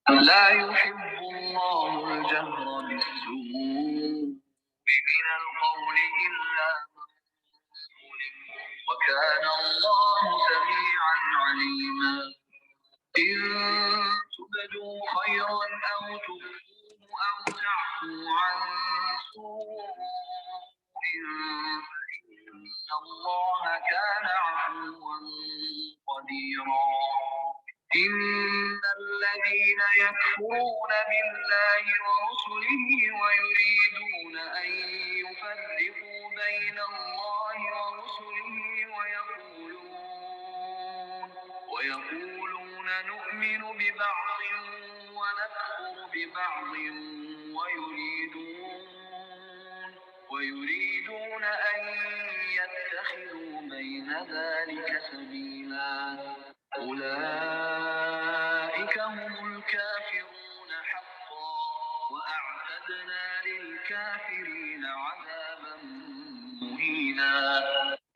لا يحب الله الجهر بالسوء من القول إلا من ظلم وكان الله سميعا عليما إن تبدوا خيرا أو تخفوه أو تعفو عن سوء فإن الله كان عفوا قديرا إن الذين يكفرون بالله ورسله ويريدون أن يفرقوا بين الله ورسله ويقولون نؤمن ببعض ونكفر ببعض ويريدون أن يتخذوا بين ذلك سبيلا أولئك هم الكافرون حقا وأعتدنا للكافرين عذابا مهينا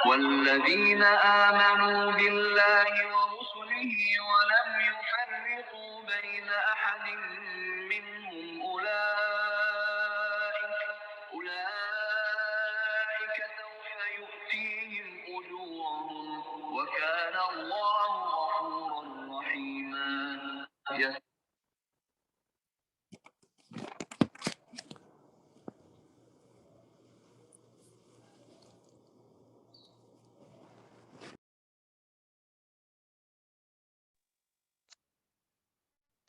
والذين آمنوا بالله ورسله ولم يفرقوا بين أحد منهم أولئك سوف يؤتيهم أجورهم وكان الله غفورا رحيما.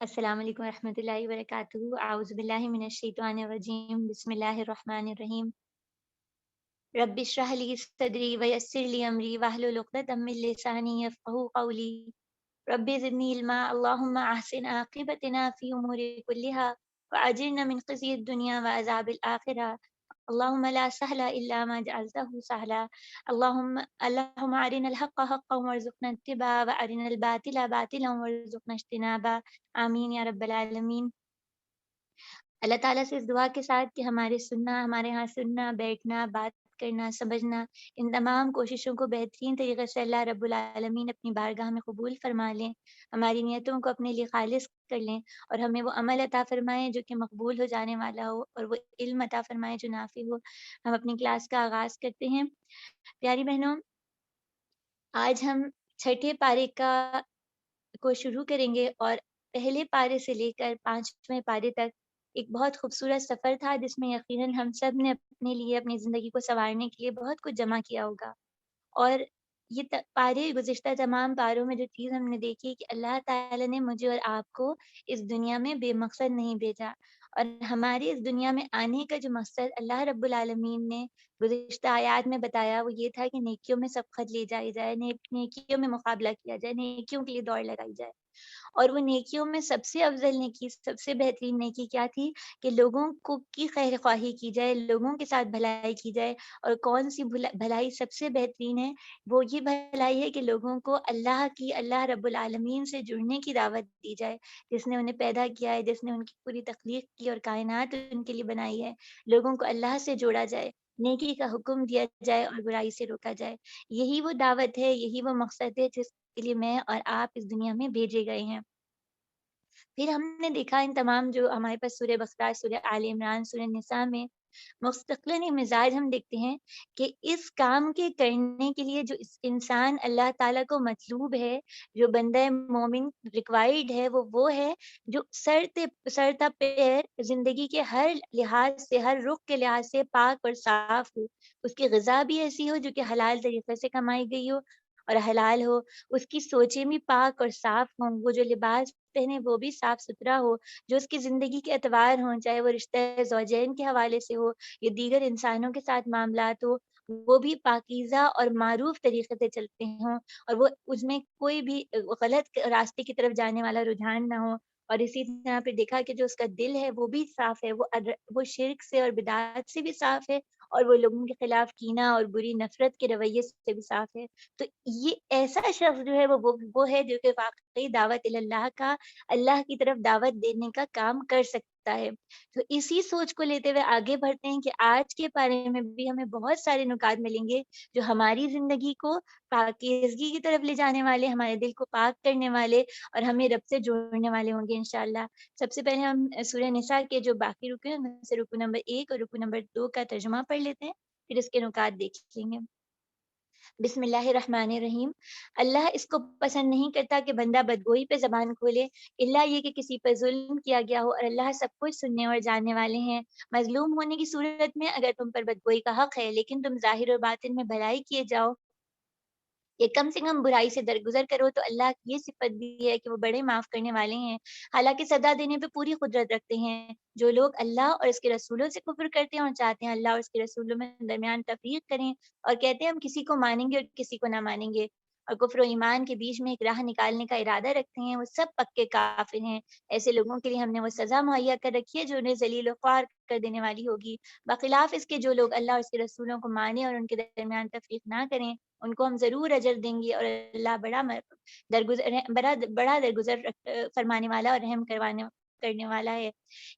السلام علیکم ورحمۃ اللہ وبرکاتہ۔ اعوذ باللہ من الشیطان الرجیم، بسم اللہ الرحمن الرحیم۔ رب اشرح لی صدری ویسر لی امری واحلل عقدۃ من لسانی یفقہوا قولی۔ رب زدنی علما، اللہم احسن عاقبتنا فی امور کلھا واجرنا من خزی الدنیا وعذاب الآخرہ۔ اللہم لا سہل الا ما جعلتہ سہلا۔ اللہم ارنا الحق حقا وارزقنا اتباعہ وارنا الباطل باطلا وارزقنا اجتنابہ، آمین یا رب العالمین۔ اللہ تعالیٰ سے اس دعا کے ساتھ کہ ہمارے ہاں سننا، بیٹھنا، بات کرنا، سمجھنا، ان تمام کوششوں کو بہترین طریقے سے اللہ رب العالمین اپنی بارگاہ میں قبول فرما لیں، ہماری نیتوں کو اپنے لیے خالص کر لیں، اور ہمیں وہ عمل عطا فرمائیں جو کہ مقبول ہو جانے والا ہو، اور وہ علم عطا فرمائیں جو نافع ہو۔ ہم اپنی کلاس کا آغاز کرتے ہیں۔ پیاری بہنوں، آج ہم چھٹے پارے کو شروع کریں گے، اور پہلے پارے سے لے کر 5ویں پارے تک ایک بہت خوبصورت سفر تھا، جس میں یقیناً ہم سب نے اپنے لیے، اپنی زندگی کو سنوارنے کے لیے بہت کچھ جمع کیا ہوگا۔ اور یہ پارے، گزشتہ تمام پاروں میں جو چیز ہم نے دیکھی کہ اللہ تعالیٰ نے مجھے اور آپ کو اس دنیا میں بے مقصد نہیں بھیجا، اور ہمارے اس دنیا میں آنے کا جو مقصد اللہ رب العالمین نے گزشتہ آیات میں بتایا، وہ یہ تھا کہ نیکیوں میں سبقت لی جائے، نیکیوں میں مقابلہ کیا جائے، نیکیوں کے لیے دوڑ لگائی جائے۔ اور وہ نیکیوں میں سب سے افضل نیکی، سب سے بہترین نیکی کیا تھی؟ کہ لوگوں کی خیر خواہی کی جائے، لوگوں کے ساتھ بھلائی کی جائے۔ اور کون سی بھلائی سب سے بہترین ہے؟ وہ یہ بھلائی ہے کہ لوگوں کو اللہ رب العالمین سے جڑنے کی دعوت دی جائے، جس نے انہیں پیدا کیا ہے، جس نے ان کی پوری تخلیق کی اور کائنات ان کے لیے بنائی ہے۔ لوگوں کو اللہ سے جوڑا جائے، نیکی کا حکم دیا جائے اور برائی سے روکا جائے۔ یہی وہ دعوت ہے، یہی وہ مقصد ہے جس کے لیے میں اور آپ اس دنیا میں بھیجے گئے ہیں۔ پھر ہم نے دیکھا ان تمام جو ہمارے پاس سورہ بقرہ، سورہ آل عمران، سورہ نساء میں مستقلاً مزاج ہم دیکھتے ہیں کہ اس کام کے کرنے کے لیے جو انسان اللہ تعالیٰ کو مطلوب ہے، جو بندہ مومن ریکوائرڈ ہے، وہ ہے جو سر تا پیر زندگی کے ہر لحاظ سے، ہر رخ کے لحاظ سے پاک اور صاف ہو۔ اس کی غذا بھی ایسی ہو جو کہ حلال طریقے سے کمائی گئی ہو اور حلال ہو، اس کی سوچیں بھی پاک اور صاف ہوں، وہ جو لباس پہنے وہ بھی صاف ستھرا ہو، جو اس کی زندگی کے اعتبار ہوں، چاہے وہ رشتہ زوجین کے حوالے سے ہو یا دیگر انسانوں کے ساتھ معاملات ہو، وہ بھی پاکیزہ اور معروف طریقے سے چلتے ہوں، اور وہ اس میں کوئی بھی غلط راستے کی طرف جانے والا رجحان نہ ہو۔ اور اسی طرح پہ دیکھا کہ جو اس کا دل ہے وہ بھی صاف ہے، وہ شرک سے اور بدعات سے بھی صاف ہے، اور وہ لوگوں کے خلاف کینہ اور بری نفرت کے رویے سے بھی صاف ہے۔ تو یہ ایسا شخص جو ہے وہ ہے جو کہ واقعی دعوت اللہ کا، اللہ کی طرف دعوت دینے کا کام کر سکتا ہے۔ تو اسی سوچ کو لیتے ہوئے آگے بڑھتے ہیں کہ آج کے پارے میں بھی ہمیں بہت سارے نکات ملیں گے جو ہماری زندگی کو پاکیزگی کی طرف لے جانے والے، ہمارے دل کو پاک کرنے والے اور ہمیں رب سے جوڑنے والے ہوں گے انشاءاللہ۔ سب سے پہلے ہم سورہ نساء کے جو باقی رکو ہیں ان میں سے رکو نمبر 1 اور رکو نمبر 2 کا ترجمہ پڑھ لیتے ہیں، پھر اس کے نکات دیکھ لیں گے۔ بسم اللہ الرحمن الرحیم۔ اللہ اس کو پسند نہیں کرتا کہ بندہ بدگوئی پہ زبان کھولے، الا یہ کہ کسی پر ظلم کیا گیا ہو، اور اللہ سب کچھ سننے اور جاننے والے ہیں۔ مظلوم ہونے کی صورت میں اگر تم پر بدگوئی کا حق ہے لیکن تم ظاہر اور باطن میں بھلائی کیے جاؤ کہ کم سے کم برائی سے درگزر کرو، تو اللہ کی یہ صفت بھی ہے کہ وہ بڑے معاف کرنے والے ہیں، حالانکہ سزا دینے پہ پوری قدرت رکھتے ہیں۔ جو لوگ اللہ اور اس کے رسولوں سے کفر کرتے ہیں اور چاہتے ہیں اللہ اور اس کے رسولوں میں درمیان تفریق کریں اور کہتے ہیں ہم کسی کو مانیں گے اور کسی کو نہ مانیں گے، اور کفر و ایمان کے بیچ میں ایک راہ نکالنے کا ارادہ رکھتے ہیں، وہ سب پکے کافر ہیں۔ ایسے لوگوں کے لیے ہم نے وہ سزا مہیا کر رکھی ہے جو انہیں ذلیل و خوار کر دینے والی ہوگی۔ بخلاف اس کے جو لوگ اللہ اور اس کے رسولوں کو مانیں اور ان کے درمیان تفریق نہ کریں، ان کو ہم ضرور اجر دیں گے، اور اللہ بڑا درگزر فرمانے والا اور رحم کرنے والا ہے۔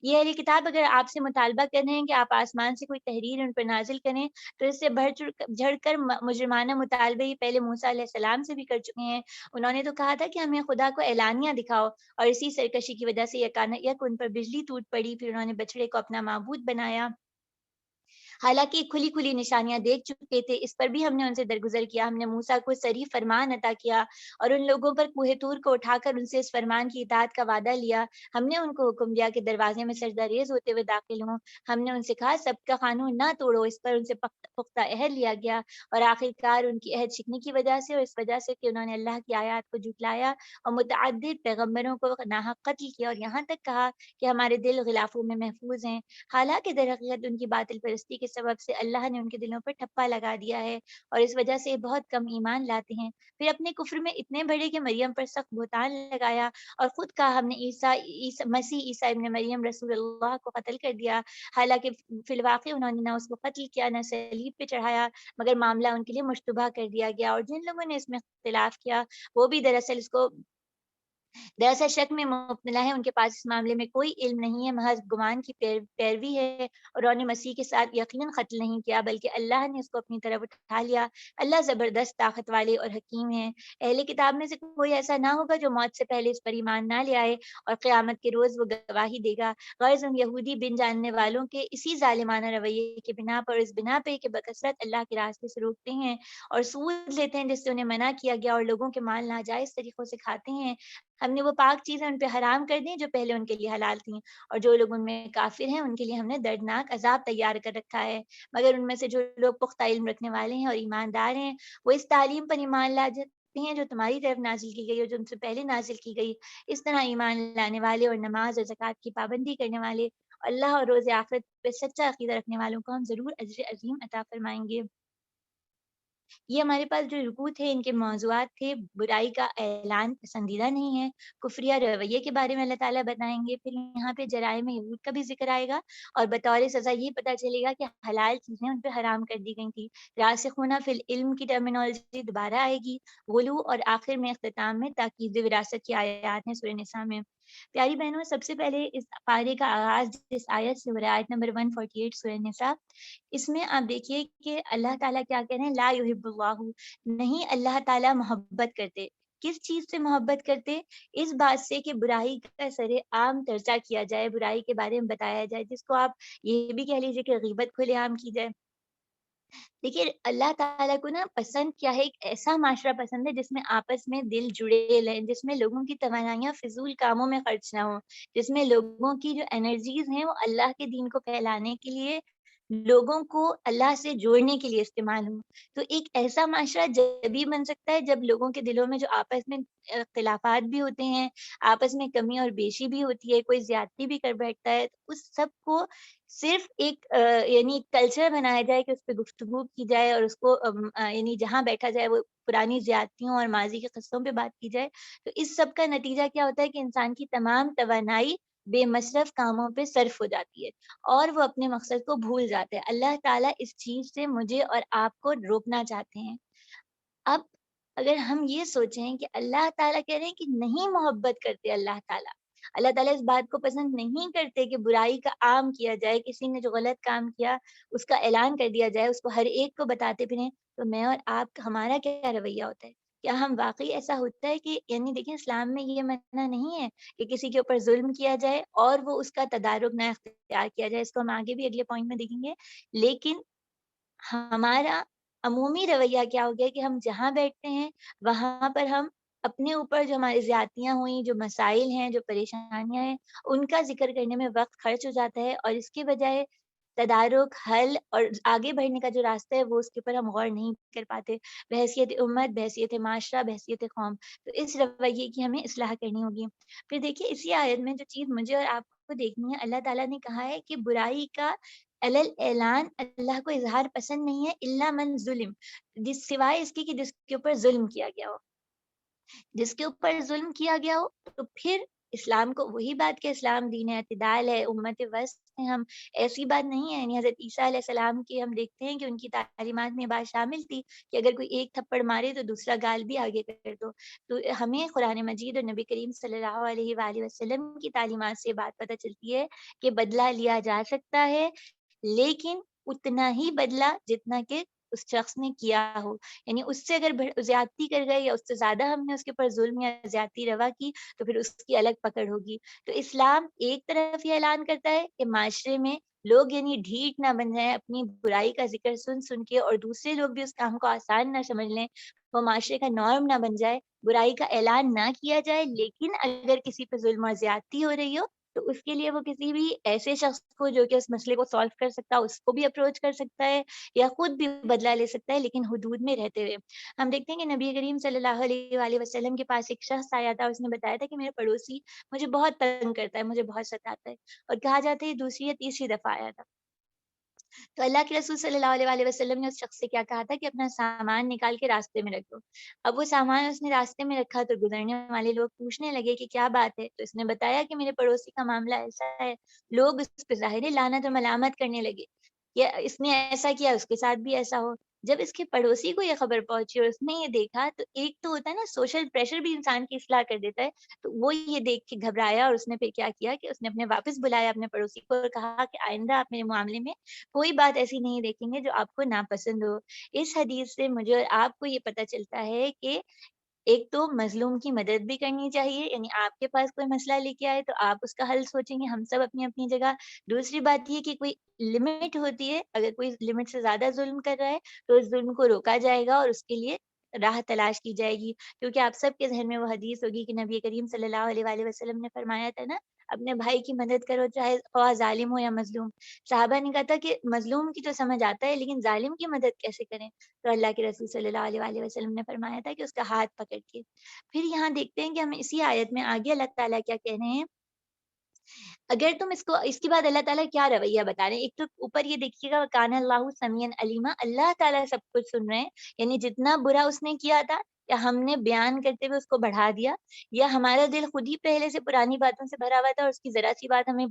یہ اہل کتاب اگر آپ سے مطالبہ کر رہے ہیں کہ آپ آسمان سے کوئی تحریر ان پر نازل کریں، تو اس سے بڑھ جڑ کر مجرمانہ مطالبے یہ پہلے موسیٰ علیہ السلام سے بھی کر چکے ہیں۔ انہوں نے تو کہا تھا کہ ہمیں خدا کو اعلانیہ دکھاؤ، اور اسی سرکشی کی وجہ سے یکانک ان پر بجلی ٹوٹ پڑی، پھر انہوں نے بچڑے کو اپنا معبود بنایا، حالانکہ کھلی کھلی نشانیاں دیکھ چکے تھے۔ اس پر بھی ہم نے ان سے درگزر کیا۔ ہم نے موسیٰ کو صریح فرمان عطا کیا اور ان لوگوں پر کوہ طور کو اٹھا کر ان سے اس فرمان کی اطاعت کا وعدہ لیا۔ ہم نے ان کو حکم دیا کہ دروازے میں سجدہ ریز ہوتے ہوئے داخل ہوں۔ ہم نے ان سے کہا سب کا قانون نہ توڑو، اس پر ان سے پختہ عہد لیا گیا، اور آخرکار ان کی عہد شکنی کی وجہ سے اور اس وجہ سے کہ انہوں نے اللہ کی آیات کو جھٹلایا اور متعدد پیغمبروں کو ناحق قتل کیا، اور یہاں تک کہا کہ ہمارے دل غلافوں میں محفوظ ہیں، حالانکہ در حقیقت ان کی باطل پرستی کے سبب سے اللہ نے ان کے دلوں پر ٹھپا لگا دیا ہے، اور اس وجہ سے بہت کم ایمان لاتے ہیں۔ پھر اپنے کفر میں اتنے بڑے کہ مریم پر سخت بہتان لگایا اور خود کہا ہم نے مسیح عیسیٰ ابن مریم رسول اللہ کو قتل کر دیا، حالانکہ فی الواقع انہوں نے نہ اس کو قتل کیا نہ صلیب پہ چڑھایا، مگر معاملہ ان کے لیے مشتبہ کر دیا گیا، اور جن لوگوں نے اس میں اختلاف کیا وہ بھی دراصل شک میں مبتلا ہے، ان کے پاس اس معاملے میں کوئی علم نہیں ہے، محض گمان کی پیروی ہے، اور انہوں نے مسیح کے ساتھ یقیناً قتل نہیں کیا بلکہ اللہ نے اس کو اپنی طرف اٹھا لیا۔ اللہ زبردست طاقت والے اور حکیم ہیں۔ اہل کتاب میں سے کوئی ایسا نہ ہوگا جو موت سے پہلے اس پر ایمان نہ لے آئے، اور قیامت کے روز وہ گواہی دے گا۔ غرض ان یہودی بن جاننے والوں کے اسی ظالمانہ رویے کے بنا پر، اس بنا پہ کہ بکثرت اللہ کے راستے سے روکتے ہیں اور سود لیتے ہیں جس سے انہیں منع کیا گیا، اور لوگوں کے مال ناجائز طریقوں سے کھاتے ہیں، ہم نے وہ پاک چیزیں ان پہ حرام کر دیں جو پہلے ان کے لیے حلال تھیں، اور جو لوگ ان میں کافر ہیں ان کے لیے ہم نے دردناک عذاب تیار کر رکھا ہے۔ مگر ان میں سے جو لوگ پختہ علم رکھنے والے ہیں اور ایماندار ہیں، وہ اس تعلیم پر ایمان لا جاتے ہیں جو تمہاری طرف نازل کی گئی اور جو ان سے پہلے نازل کی گئی، اس طرح ایمان لانے والے اور نماز اور زکوٰۃ کی پابندی کرنے والے، اللہ اور روز آخرت پہ سچا عقیدہ رکھنے والوں کو ہم ضرور اجر عظیم عطا فرمائیں گے۔ یہ ہمارے پاس جو رکوع تھے ان کے موضوعات تھے، برائی کا اعلان پسندیدہ نہیں ہے، کفریہ رویے کے بارے میں اللہ تعالیٰ بتائیں گے، پھر یہاں پہ جرائم یہود کا بھی ذکر آئے گا، اور بطور سزا یہ پتہ چلے گا کہ حلال چیزیں ان پہ حرام کر دی گئی تھی۔ راسخون فی العلم کی ٹرمینالوجی دوبارہ آئے گی، غلو، اور آخر میں اختتام میں تاکید وراثت کی آیات ہیں سورہ نساء میں۔ پیاری بہنوں، سب سے پہلے اس پارے کا آغاز جس آیت سے ہو رہا ہے، آیت نمبر 148 سورہ نساء، اس میں آپ دیکھیے کہ اللہ تعالیٰ کیا کہہ رہے ہیں، لا یحب اللہ، نہیں اللہ تعالیٰ محبت کرتے۔ کس چیز سے محبت کرتے؟ اس بات سے کہ برائی کا سر عام چرچا کیا جائے، برائی کے بارے میں بتایا جائے، جس کو آپ یہ بھی کہہ لیجیے کہ غیبت کھلے عام کی جائے۔ دیکھیے اللہ تعالیٰ کو نا پسند کیا ہے، ایک ایسا معاشرہ پسند ہے جس میں آپس میں دل جڑے رہیں، جس میں لوگوں کی توانائیاں فضول کاموں میں خرچ نہ ہوں، جس میں لوگوں کی جو انرجیز ہیں وہ اللہ کے دین کو پھیلانے کے لیے، لوگوں کو اللہ سے جوڑنے کے لیے استعمال ہوں۔ تو ایک ایسا معاشرہ جبھی بن سکتا ہے جب لوگوں کے دلوں میں جو آپس میں اختلافات بھی ہوتے ہیں، آپس میں کمی اور بیشی بھی ہوتی ہے، کوئی زیادتی بھی کر بیٹھتا ہے، تو اس سب کو صرف ایک یعنی کلچر بنایا جائے کہ اس پہ گفتگو کی جائے، اور اس کو یعنی جہاں بیٹھا جائے وہ پرانی زیادتیوں اور ماضی کے قصوں پہ بات کی جائے، تو اس سب کا نتیجہ کیا ہوتا ہے کہ انسان کی تمام توانائی بے مصرف کاموں پہ صرف ہو جاتی ہے، اور وہ اپنے مقصد کو بھول جاتے ہیں۔ اللہ تعالیٰ اس چیز سے مجھے اور آپ کو روکنا چاہتے ہیں۔ اب اگر ہم یہ سوچیں کہ اللہ تعالیٰ کہہ رہے ہیں کہ نہیں محبت کرتے اللہ تعالیٰ اس بات کو پسند نہیں کرتے کہ برائی کا عام کیا جائے، کسی نے جو غلط کام کیا اس کا اعلان کر دیا جائے، اس کو ہر ایک کو بتاتے پھریں، تو میں اور آپ ہمارا کیا رویہ ہوتا ہے؟ کیا ہم واقعی ایسا ہوتا ہے کہ یعنی دیکھیں اسلام میں یہ منع نہیں ہے کہ کسی کے اوپر ظلم کیا جائے اور وہ اس کا تدارک نہ اختیار کیا جائے، اس کو ہم آگے بھی اگلے پوائنٹ میں دیکھیں گے، لیکن ہمارا عمومی رویہ کیا ہو گیا کہ ہم جہاں بیٹھتے ہیں وہاں پر ہم اپنے اوپر جو ہماری زیادتیاں ہوئیں، جو مسائل ہیں، جو پریشانیاں ہیں، ان کا ذکر کرنے میں وقت خرچ ہو جاتا ہے، اور اس کے بجائے تدارک، حل اور آگے بڑھنے کا جو راستہ ہے وہ اس کے اوپر ہم غور نہیں کر پاتے، بحیثیت امت، بحیثیت معاشرہ، بحیثیت قوم۔ تو اس رویے کی ہمیں اصلاح کرنی ہوگی۔ پھر دیکھیے اسی آیت میں جو چیز مجھے اور آپ کو دیکھنی ہے، اللہ تعالیٰ نے کہا ہے کہ برائی کا اعلان اللہ کو اظہار پسند نہیں ہے، الا من ظلم، جس سوائے اس کی کہ جس کے اوپر ظلم کیا گیا ہو، جس کے اوپر ظلم کیا گیا ہو، تو پھر اسلام کو وہی بات کہ اسلام دین اعتدال ہے، امت وسط ہے ہم، ایسی بات نہیں ہے، یعنی حضرت عیسیٰ علیہ السلام کی ہم دیکھتے ہیں کہ ان کی تعلیمات میں یہ بات شامل تھی کہ اگر کوئی ایک تھپڑ مارے تو دوسرا گال بھی آگے کر دو۔ تو ہمیں قرآن مجید اور نبی کریم صلی اللہ علیہ وآلہ وسلم کی تعلیمات سے یہ بات پتہ چلتی ہے کہ بدلہ لیا جا سکتا ہے، لیکن اتنا ہی بدلہ جتنا کہ اس شخص نے کیا ہو، یعنی اس سے اگر زیادتی کر گئے یا اس سے زیادہ ہم نے اس کے اوپر ظلم یا زیادتی روا کی تو پھر اس کی الگ پکڑ ہوگی۔ تو اسلام ایک طرف یہ اعلان کرتا ہے کہ معاشرے میں لوگ یعنی ڈھیٹ نہ بن جائیں اپنی برائی کا ذکر سن سن کے، اور دوسرے لوگ بھی اس کام کو آسان نہ سمجھ لیں، وہ معاشرے کا نارم نہ بن جائے، برائی کا اعلان نہ کیا جائے، لیکن اگر کسی پہ ظلم اور زیادتی ہو رہی ہو تو اس کے لیے وہ کسی بھی ایسے شخص کو جو کہ اس مسئلے کو سالو کر سکتا ہے اس کو بھی اپروچ کر سکتا ہے، یا خود بھی بدلہ لے سکتا ہے، لیکن حدود میں رہتے ہوئے۔ ہم دیکھتے ہیں کہ نبی کریم صلی اللہ علیہ وآلہ وسلم کے پاس ایک شخص آیا تھا، اس نے بتایا تھا کہ میرے پڑوسی مجھے بہت تنگ کرتا ہے، مجھے بہت ستاتا ہے، اور کہا جاتا ہے یہ دوسری یا تیسری دفعہ آیا تھا۔ تو اللہ کے رسول صلی اللہ علیہ وآلہ وسلم نے اس شخص سے کیا کہا تھا کہ اپنا سامان نکال کے راستے میں رکھ دو۔ اب وہ سامان اس نے راستے میں رکھا تو گزرنے والے لوگ پوچھنے لگے کہ کیا بات ہے، تو اس نے بتایا کہ میرے پڑوسی کا معاملہ ایسا ہے۔ لوگ اس پہ ظاہر لعنت اور ملامت کرنے لگے، یا اس نے ایسا کیا اس کے ساتھ بھی ایسا ہو۔ جب اس کے پڑوسی کو یہ خبر پہنچی اور اس نے یہ دیکھا، تو ایک تو ہوتا ہے نا سوشل پریشر بھی انسان کی اصلاح کر دیتا ہے، تو وہ یہ دیکھ کے گھبرایا، اور اس نے پھر کیا کیا کہ اس نے اپنے واپس بلایا اپنے پڑوسی کو اور کہا کہ آئندہ آپ میرے معاملے میں کوئی بات ایسی نہیں دیکھیں گے جو آپ کو ناپسند ہو۔ اس حدیث سے مجھے اور آپ کو یہ پتہ چلتا ہے کہ ایک تو مظلوم کی مدد بھی کرنی چاہیے، یعنی آپ کے پاس کوئی مسئلہ لے کے آئے تو آپ اس کا حل سوچیں گے، ہم سب اپنی اپنی جگہ۔ دوسری بات یہ کہ کوئی لمٹ ہوتی ہے، اگر کوئی لمٹ سے زیادہ ظلم کر رہا ہے تو اس ظلم کو روکا جائے گا اور اس کے لیے راہ تلاش کی جائے گی، کیونکہ آپ سب کے ذہن میں وہ حدیث ہوگی کہ نبی کریم صلی اللہ علیہ وآلہ وسلم نے فرمایا تھا نا، اپنے بھائی کی مدد کرو چاہے خواہ ظالم ہو یا مظلوم۔ صحابہ نے کہا تھا کہ مظلوم کی تو سمجھ آتا ہے لیکن ظالم کی مدد کیسے کریں؟ تو اللہ کے رسول صلی اللہ علیہ وآلہ وسلم نے فرمایا تھا کہ اس کا ہاتھ پکڑ کے۔ پھر یہاں دیکھتے ہیں کہ ہم اسی آیت میں آگے اللہ تعالیٰ کیا کہہ رہے ہیں، اگر تم اس کے بعد اللہ تعالیٰ کیا رویہ بتا رہے ہیں، ایک تو اوپر یہ دیکھیے گا کان اللہ سمیعا علیما، اللہ تعالیٰ سب کچھ سن رہے ہیں، یعنی جتنا برا اس نے کیا تھا یا ہم نے بیان کرتے ہوئے اس کو بڑھا دیا، یا ہمارا دل خود ہی پہلے سے پرانی باتوں سے بھرا ہوا تھا اور اس کی ذرا سی بات ہمیں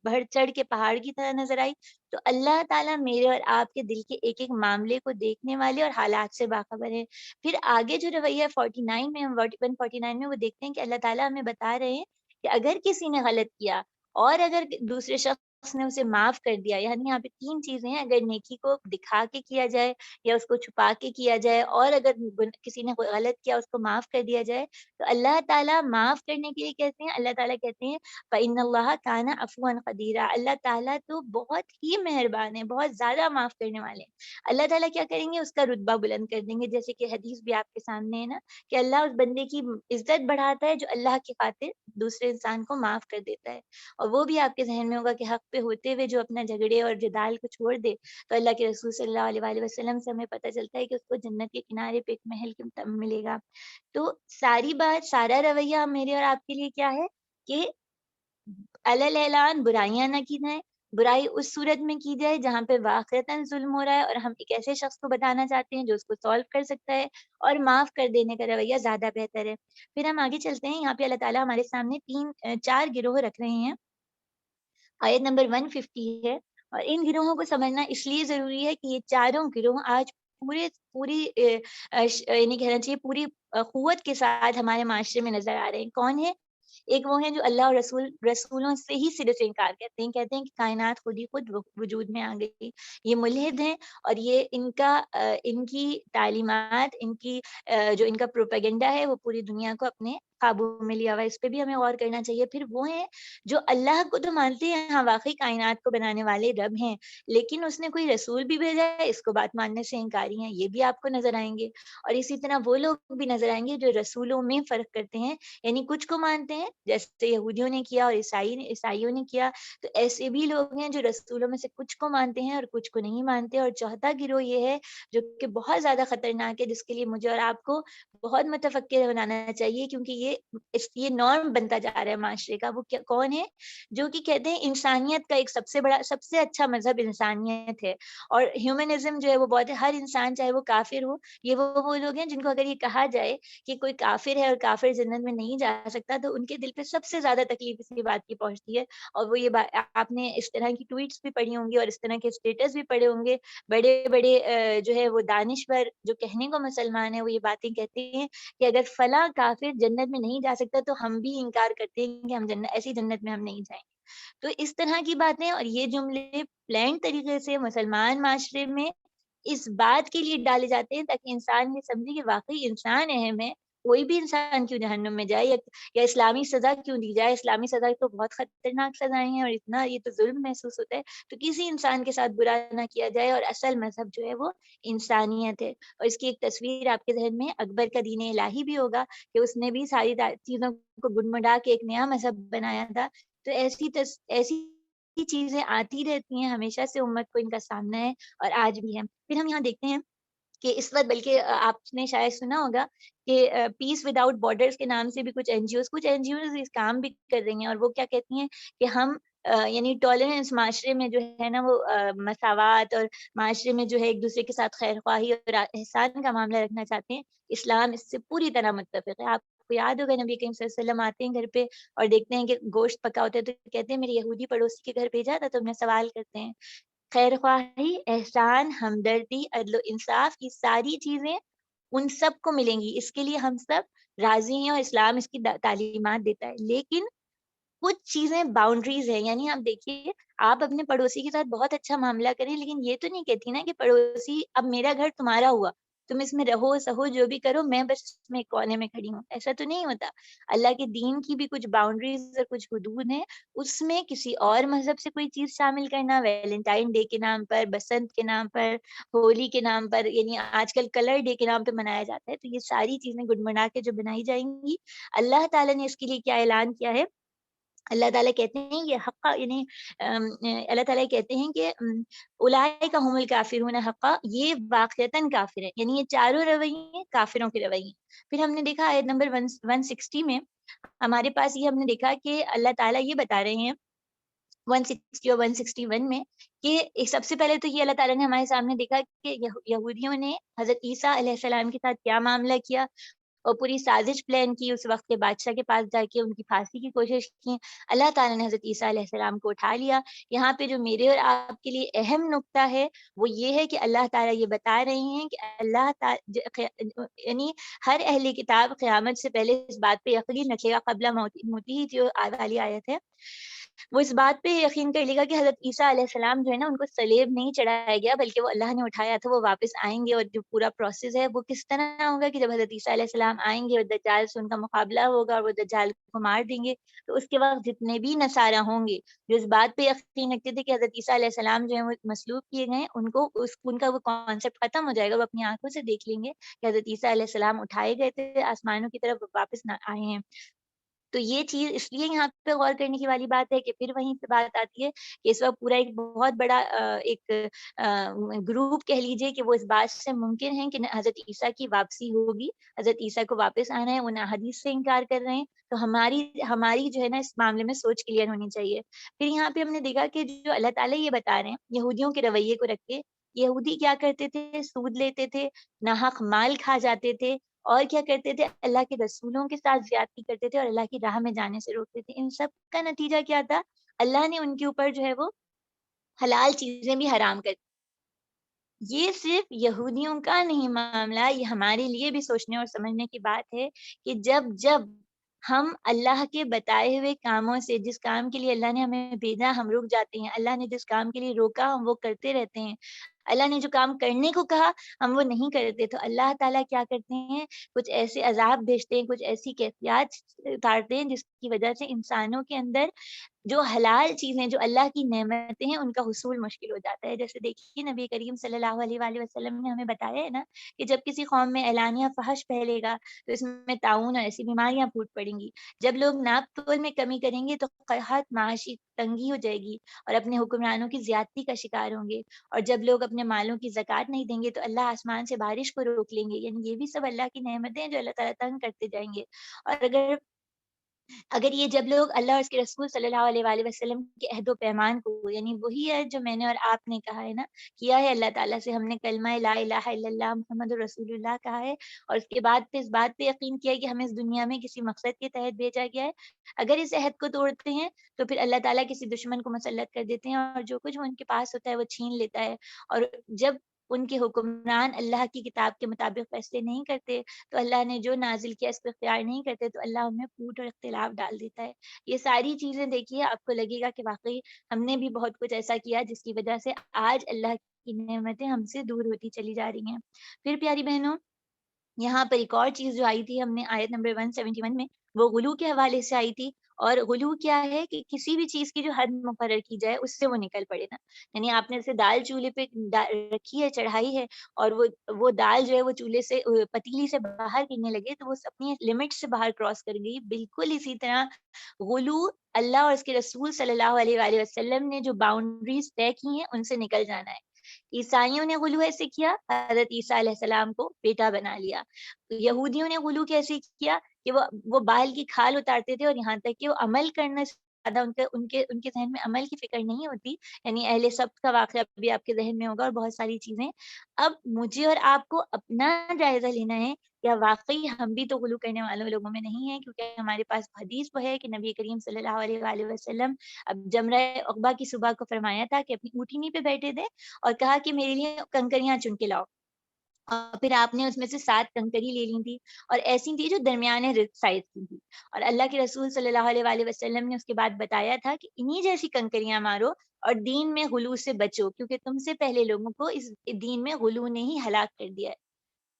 بڑھ چڑھ کے پہاڑ کی طرح نظر آئی، تو اللہ تعالیٰ میرے اور آپ کے دل کے ایک ایک معاملے کو دیکھنے والے اور حالات سے باخبر ہے۔ پھر آگے جو رویہ 49 میں، ہم 149 میں وہ دیکھتے ہیں کہ اللہ تعالیٰ ہمیں بتا رہے ہیں کہ اگر کسی نے غلط کیا اور اگر دوسرے شخص نے اسے معاف کر دیا، یعنی یہاں پہ تین چیزیں ہیں، اگر نیکی کو دکھا کے کیا جائے یا اس کو چھپا کے کیا جائے، اور اگر کسی نے کوئی غلط کیا اس کو معاف کر دیا جائے، تو اللہ تعالیٰ معاف کرنے کے لیے کہتے ہیں، اللہ تعالیٰ کہتے ہیں فَإِنَّ اللَّهَ كَانَ عَفْوًا قَدِيرًا، اللہ تعالیٰ تو بہت ہی مہربان ہے، بہت زیادہ معاف کرنے والے ہیں۔ اللہ تعالیٰ کیا کریں گے، اس کا رتبہ بلند کر دیں گے، جیسے کہ حدیث بھی آپ کے سامنے ہے نا کہ اللہ اس بندے کی عزت بڑھاتا ہے جو اللہ کی خاطر دوسرے انسان کو معاف کر دیتا ہے، اور وہ بھی آپ کے ذہن میں ہوگا کہ حق پہ ہوتے ہوئے جو اپنا جھگڑے اور جدال کو چھوڑ دے، تو اللہ کے رسول صلی اللہ علیہ وآلہ وسلم سے ہمیں پتہ چلتا ہے کہ اس کو جنت کے کنارے پہ ایک محل کے ملے گا۔ تو ساری بات، سارا رویہ میرے اور آپ کے لیے کیا ہے کہ علل اعلان برائیاں نہ کی جائیں، برائی اس صورت میں کی جائے جہاں پہ واقعتاً ظلم ہو رہا ہے اور ہم ایک ایسے شخص کو بتانا چاہتے ہیں جو اس کو سالو کر سکتا ہے، اور معاف کر دینے کا رویہ زیادہ بہتر ہے۔ پھر ہم آگے چلتے ہیں، یہاں پہ اللہ تعالیٰ ہمارے سامنے چار گروہ رکھ رہے ہیں، آیت نمبر 150 ہے، اور ان گروہوں کو سمجھنا اس لیے ضروری ہے کہ یہ چاروں گروہ آج پوری یعنی کہنا چاہیے پوری قوت کے ساتھ ہمارے معاشرے میں نظر آ رہے ہیں۔ کون ہے؟ ایک وہ ہیں جو اللہ اور رسولوں سے ہی سرے سے انکار کہتے ہیں کہ کائنات خود ہی خود وجود میں آ گئی۔ یہ ملحد ہیں، اور یہ ان کی تعلیمات، جو ان کا پروپیگنڈا ہے وہ پوری دنیا کو اپنے قابو میں لیا ہوا ہے۔ اس پہ بھی ہمیں غور کرنا چاہیے۔ پھر وہ ہیں جو اللہ کو تو مانتے ہیں، ہاں واقعی کائنات کو بنانے والے رب ہیں، لیکن اس نے کوئی رسول بھی بھیجا ہے، اس کو بات ماننے سے انکاری ہیں۔ یہ بھی آپ کو نظر آئیں گے۔ اور اسی طرح وہ لوگ بھی نظر آئیں گے جو رسولوں میں فرق کرتے ہیں، یعنی کچھ کو مانتے ہیں جیسے یہودیوں نے کیا اور عیسائیوں نے کیا، تو ایسے بھی لوگ ہیں جو رسولوں میں سے کچھ کو مانتے ہیں اور کچھ کو نہیں مانتے۔ اور چوتھا گروہ یہ ہے جو کہ بہت زیادہ خطرناک ہے، جس کے لیے مجھے اور آپ کو بہت متفکر بنانا چاہیے، کیونکہ یہ نارم بنتا جا رہا ہے معاشرے کا۔ وہ کون ہے؟ جو کہ کہتے ہیں انسانیت کا ایک سب سے اچھا مذہب انسانیت ہے، اور ہیومنزم جو ہے وہ بہت ہے، ہر انسان چاہے وہ کافر ہو۔ یہ وہ لوگ ہیں جن کو اگر یہ کہا جائے کہ کوئی کافر ہے اور کافر جنت میں نہیں جا سکتا، تو ان کے دل پہ سب سے زیادہ تکلیف اسی بات کی پہنچتی ہے۔ اور وہ یہ بات، آپ نے اس طرح کی ٹویٹس بھی پڑھی ہوں گی اور اس طرح کے اسٹیٹس بھی پڑھے ہوں گے، بڑے بڑے جو ہے وہ دانشور جو کہنے کو مسلمان ہیں، وہ یہ باتیں کہتے ہیں کہ اگر فلاں کافر جنت میں نہیں جا سکتا تو ہم بھی انکار کرتے ہیں کہ ہم ایسی جنت میں ہم نہیں جائیں گے۔ تو اس طرح کی باتیں اور یہ جملے پلان طریقے سے مسلمان معاشرے میں اس بات کے لیے ڈالے جاتے ہیں تاکہ انسان یہ سمجھے کہ واقعی انسان اہم ہے، کوئی بھی انسان کیوں جہنم میں جائے، یا اسلامی سزا کیوں دی جائے۔ اسلامی سزا تو بہت خطرناک سزائیں ہیں اور اتنا یہ تو ظلم محسوس ہوتا ہے، تو کسی انسان کے ساتھ برا نہ کیا جائے، اور اصل مذہب جو ہے وہ انسانیت ہے۔ اور اس کی ایک تصویر آپ کے ذہن میں اکبر کا دین الہی بھی ہوگا کہ اس نے بھی ساری چیزوں کو گڈمڈا کے ایک نیا مذہب بنایا تھا۔ تو ایسی چیزیں آتی رہتی ہیں، ہمیشہ سے امت کو ان کا سامنا ہے اور آج بھی ہے۔ پھر ہم یہاں دیکھتے ہیں کہ اس وقت، بلکہ آپ نے شاید سنا ہوگا کہ پیس وداؤٹ بارڈرز کے نام سے بھی کچھ این جی اوز اس کام بھی کر رہی ہیں، اور وہ کیا کہتی ہیں کہ ہم یعنی ٹالرنس معاشرے میں جو ہے نا وہ مساوات، اور معاشرے میں جو ہے ایک دوسرے کے ساتھ خیر خواہی اور احسان کا معاملہ رکھنا چاہتے ہیں۔ اسلام اس سے پوری طرح متفق ہے۔ آپ کو یاد ہوگا نبی کریم صلی اللہ علیہ وسلم آتے ہیں گھر پہ اور دیکھتے ہیں کہ گوشت پکا ہوتا ہے، تو کہتے ہیں میرے یہودی پڑوسی کے گھر بھیجا تھا، تو ہم نے سوال کرتے ہیں خیر خواہی، احسان، ہمدردی، عدل و انصاف، یہ ساری چیزیں ان سب کو ملیں گی، اس کے لیے ہم سب راضی ہیں اور اسلام اس کی تعلیمات دیتا ہے۔ لیکن کچھ چیزیں باؤنڈریز ہیں، یعنی آپ دیکھیے، آپ اپنے پڑوسی کے ساتھ بہت اچھا معاملہ کریں، لیکن یہ تو نہیں کہتی نا کہ پڑوسی اب میرا گھر تمہارا ہوا، تم اس میں رہو سہو جو بھی کرو، میں بس اس میں ایک کونے میں کھڑی ہوں، ایسا تو نہیں ہوتا۔ اللہ کے دین کی بھی کچھ باؤنڈریز اور کچھ حدود ہیں، اس میں کسی اور مذہب سے کوئی چیز شامل کرنا، ویلنٹائن ڈے کے نام پر، بسنت کے نام پر، ہولی کے نام پر، یعنی آج کل کلر ڈے کے نام پہ منایا جاتا ہے، تو یہ ساری چیزیں گڈمنا کے جو بنائی جائیں گی، اللہ تعالیٰ نے اس کے لیے کیا اعلان کیا ہے؟ اللہ تعالیٰ کہتے ہیں یہ حقا، یعنی اللہ تعالیٰ کہتے ہیں کہ اولئک هم الکافرون حقا، یہ واقعتاً کافر ہے، یعنی یہ چاروں رویے کافروں کے رویے۔ پھر ہم نے دیکھا آیت نمبر 160 میں ہمارے پاس یہ ہم نے دیکھا کہ اللہ تعالیٰ یہ بتا رہے ہیں 160 اور 161 میں کہ سب سے پہلے تو یہ اللہ تعالیٰ نے ہمارے سامنے دیکھا کہ یہودیوں نے حضرت عیسیٰ علیہ السلام کے ساتھ کیا معاملہ کیا، اور پوری سازش پلان کی، اس وقت کے بادشاہ کے پاس جا کے ان کی پھانسی کی کوشش کی۔ اللہ تعالیٰ نے حضرت عیسیٰ علیہ السلام کو اٹھا لیا۔ یہاں پہ جو میرے اور آپ کے لیے اہم نقطہ ہے وہ یہ ہے کہ اللہ تعالیٰ یہ بتا رہے ہیں کہ اللہ تعالیٰ یعنی ہر اہل کتاب قیامت سے پہلے اس بات پہ یقین رکھے گا، قبل موتی ہی جو والی آیت ہے، وہ اس بات پہ یقین کر لے گا کہ حضرت عیسیٰ علیہ السلام جو ہے نا، ان کو صلیب نہیں چڑھایا گیا بلکہ وہ اللہ نے اٹھایا تھا، وہ واپس آئیں گے۔ اور جو پورا پروسیس ہے وہ کس طرح ہوگا کہ جب حضرت عیسیٰ علیہ السلام آئیں گے اور دجال سے ان کا مقابلہ ہوگا اور وہ دجال کو مار دیں گے، تو اس کے وقت جتنے بھی نصارہ ہوں گے جو اس بات پہ یقین رکھتے تھے کہ حضرت عیسیٰ علیہ السلام جو ہے وہ مصلوب کیے گئے، ان کا وہ کانسیپٹ ختم ہو جائے گا، وہ اپنی آنکھوں سے دیکھ لیں گے کہ حضرت عیسیٰ علیہ السلام اٹھائے گئے تھے آسمانوں کی طرف، واپس نہ آئے ہیں۔ تو یہ چیز اس لیے یہاں پہ غور کرنے کی والی بات ہے کہ پھر وہیں پہ بات آتی ہے کہ اس وقت پورا ایک بہت بڑا ایک گروپ کہہ لیجئے کہ وہ اس بات سے ممکن ہے کہ حضرت عیسیٰ کی واپسی ہوگی، حضرت عیسیٰ کو واپس آنا ہے، انہیں حدیث سے انکار کر رہے ہیں، تو ہماری جو ہے نا اس معاملے میں سوچ کلیئر ہونی چاہیے۔ پھر یہاں پہ ہم نے دیکھا کہ جو اللہ تعالیٰ یہ بتا رہے ہیں یہودیوں کے رویے کو رکھ کے، یہودی کیا کرتے تھے؟ سود لیتے تھے، ناحق مال کھا جاتے تھے، اور کیا کرتے تھے؟ اللہ کے رسولوں کے ساتھ زیادتی کرتے تھے اور اللہ کی راہ میں جانے سے روکتے تھے۔ ان سب کا نتیجہ کیا تھا؟ اللہ نے ان کے اوپر جو ہے وہ حلال چیزیں بھی حرام کر دی۔ یہ صرف یہودیوں کا نہیں معاملہ، یہ ہمارے لیے بھی سوچنے اور سمجھنے کی بات ہے کہ جب جب ہم اللہ کے بتائے ہوئے کاموں سے، جس کام کے لیے اللہ نے ہمیں بھیجا ہم رک جاتے ہیں، اللہ نے جس کام کے لیے روکا ہم وہ کرتے رہتے ہیں، اللہ نے جو کام کرنے کو کہا ہم وہ نہیں کرتے، تو اللہ تعالیٰ کیا کرتے ہیں، کچھ ایسے عذاب بھیجتے ہیں، کچھ ایسی کیفیات اتارتے ہیں جس کی وجہ سے انسانوں کے اندر جو حلال چیزیں، جو اللہ کی نعمتیں ہیں، ان کا حصول مشکل ہو جاتا ہے۔ جیسے دیکھیے نبی کریم صلی اللہ علیہ وآلہ وسلم نے ہمیں بتایا ہے نا کہ جب کسی قوم میں اعلانیہ فحش پھیلے گا تو اس میں طاعون اور ایسی بیماریاں پھوٹ پڑیں گی۔ جب لوگ ناپ تول میں کمی کریں گے تو قحط، معاشی تنگی ہو جائے گی اور اپنے حکمرانوں کی زیادتی کا شکار ہوں گے، اور جب لوگ اپنے مالوں کی زکوٰۃ نہیں دیں گے تو اللہ آسمان سے بارش کو روک لیں گے، یعنی یہ بھی سب اللہ کی نعمتیں ہیں جو اللہ تعالیٰ تنگ کرتے جائیں گے۔ اور اگر یہ جب لوگ اللہ اور اس کے رسول صلی اللہ علیہ وآلہ وسلم کے عہد و پیمان کو، یعنی وہی ہے جو میں نے اور آپ نے کہا ہے نا، کیا ہے اللہ تعالیٰ سے، ہم نے کلمہ لا الہ الا اللہ محمد رسول اللہ کہا ہے، اور اس کے بعد پھر اس بات پہ یقین کیا ہے کہ ہمیں اس دنیا میں کسی مقصد کے تحت بھیجا گیا ہے، اگر اس عہد کو توڑتے ہیں تو پھر اللہ تعالیٰ کسی دشمن کو مسلط کر دیتے ہیں اور جو کچھ ان کے پاس ہوتا ہے وہ چھین لیتا ہے، اور جب ان کے حکمران اللہ کی کتاب کے مطابق فیصلے نہیں کرتے تو اللہ نے جو نازل کیا اس پہ اختیار نہیں کرتے تو اللہ ان میں پھوٹ اور اختلاف ڈال دیتا ہے۔ یہ ساری چیزیں دیکھیے آپ کو لگے گا کہ واقعی ہم نے بھی بہت کچھ ایسا کیا جس کی وجہ سے آج اللہ کی نعمتیں ہم سے دور ہوتی چلی جا رہی ہیں۔ پھر پیاری بہنوں، یہاں پر ایک اور چیز جو آئی تھی، ہم نے آیت نمبر 171 میں، وہ غلو کے حوالے سے آئی تھی، اور غلو کیا ہے کہ کسی بھی چیز کی جو حد مقرر کی جائے اس سے وہ نکل پڑے نا، یعنی آپ نے جیسے دال چولہے پہ رکھی ہے، چڑھائی ہے، اور وہ دال جو ہے وہ چولہے سے پتیلی سے باہر گرنے لگے تو وہ اپنی لمٹ سے باہر کراس کر گئی، بالکل اسی طرح غلو اللہ اور اس کے رسول صلی اللہ علیہ وآلہ وسلم نے جو باؤنڈریز طے کی ہیں ان سے نکل جانا ہے۔ عیسائیوں نے غلو ایسے کیا، حضرت عیسیٰ علیہ السلام کو بیٹا بنا لیا۔ یہودیوں نے غلو کیسے کیا کہ وہ بال کی کھال اتارتے تھے، اور یہاں تک کہ وہ عمل کرنے سے زیادہ ان کے ذہن میں عمل کی فکر نہیں ہوتی، یعنی اہل سبت کا واقعہ بھی آپ کے ذہن میں ہوگا اور بہت ساری چیزیں۔ اب مجھے اور آپ کو اپنا جائزہ لینا ہے، کیا واقعی ہم بھی تو غلو کرنے والوں لوگوں میں نہیں ہیں، کیونکہ ہمارے پاس حدیث وہ ہے کہ نبی کریم صلی اللہ علیہ وآلہ وسلم اب جمرہ عقبہ کی صبح کو فرمایا تھا کہ اپنی اونٹنی پہ بیٹھے تھے اور کہا کہ میرے لیے کنکریاں چن کے لاؤ، اور پھر آپ نے اس میں سے 7 کنکری لے لی تھی، اور ایسی تھی جو درمیانے سائز کی تھی، اور اللہ کے رسول صلی اللہ علیہ وآلہ وسلم نے اس کے بعد بتایا تھا کہ انہی جیسی کنکریاں مارو اور دین میں غلو سے بچو، کیونکہ تم سے پہلے لوگوں کو اس دین میں غلو نے ہی ہلاک کر دیا ہے۔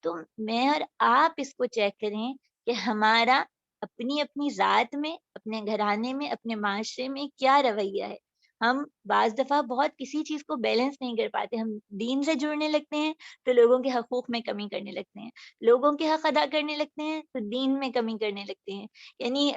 تو میں اور آپ اس کو چیک کریں کہ ہمارا اپنی اپنی ذات میں، اپنے گھرانے میں، اپنے معاشرے میں کیا رویہ ہے۔ ہم بعض دفعہ بہت کسی چیز کو بیلنس نہیں کر پاتے، ہم دین سے جڑنے لگتے ہیں تو لوگوں کے حقوق میں کمی کرنے لگتے ہیں، لوگوں کے حق ادا کرنے لگتے ہیں تو دین میں کمی کرنے لگتے ہیں، یعنی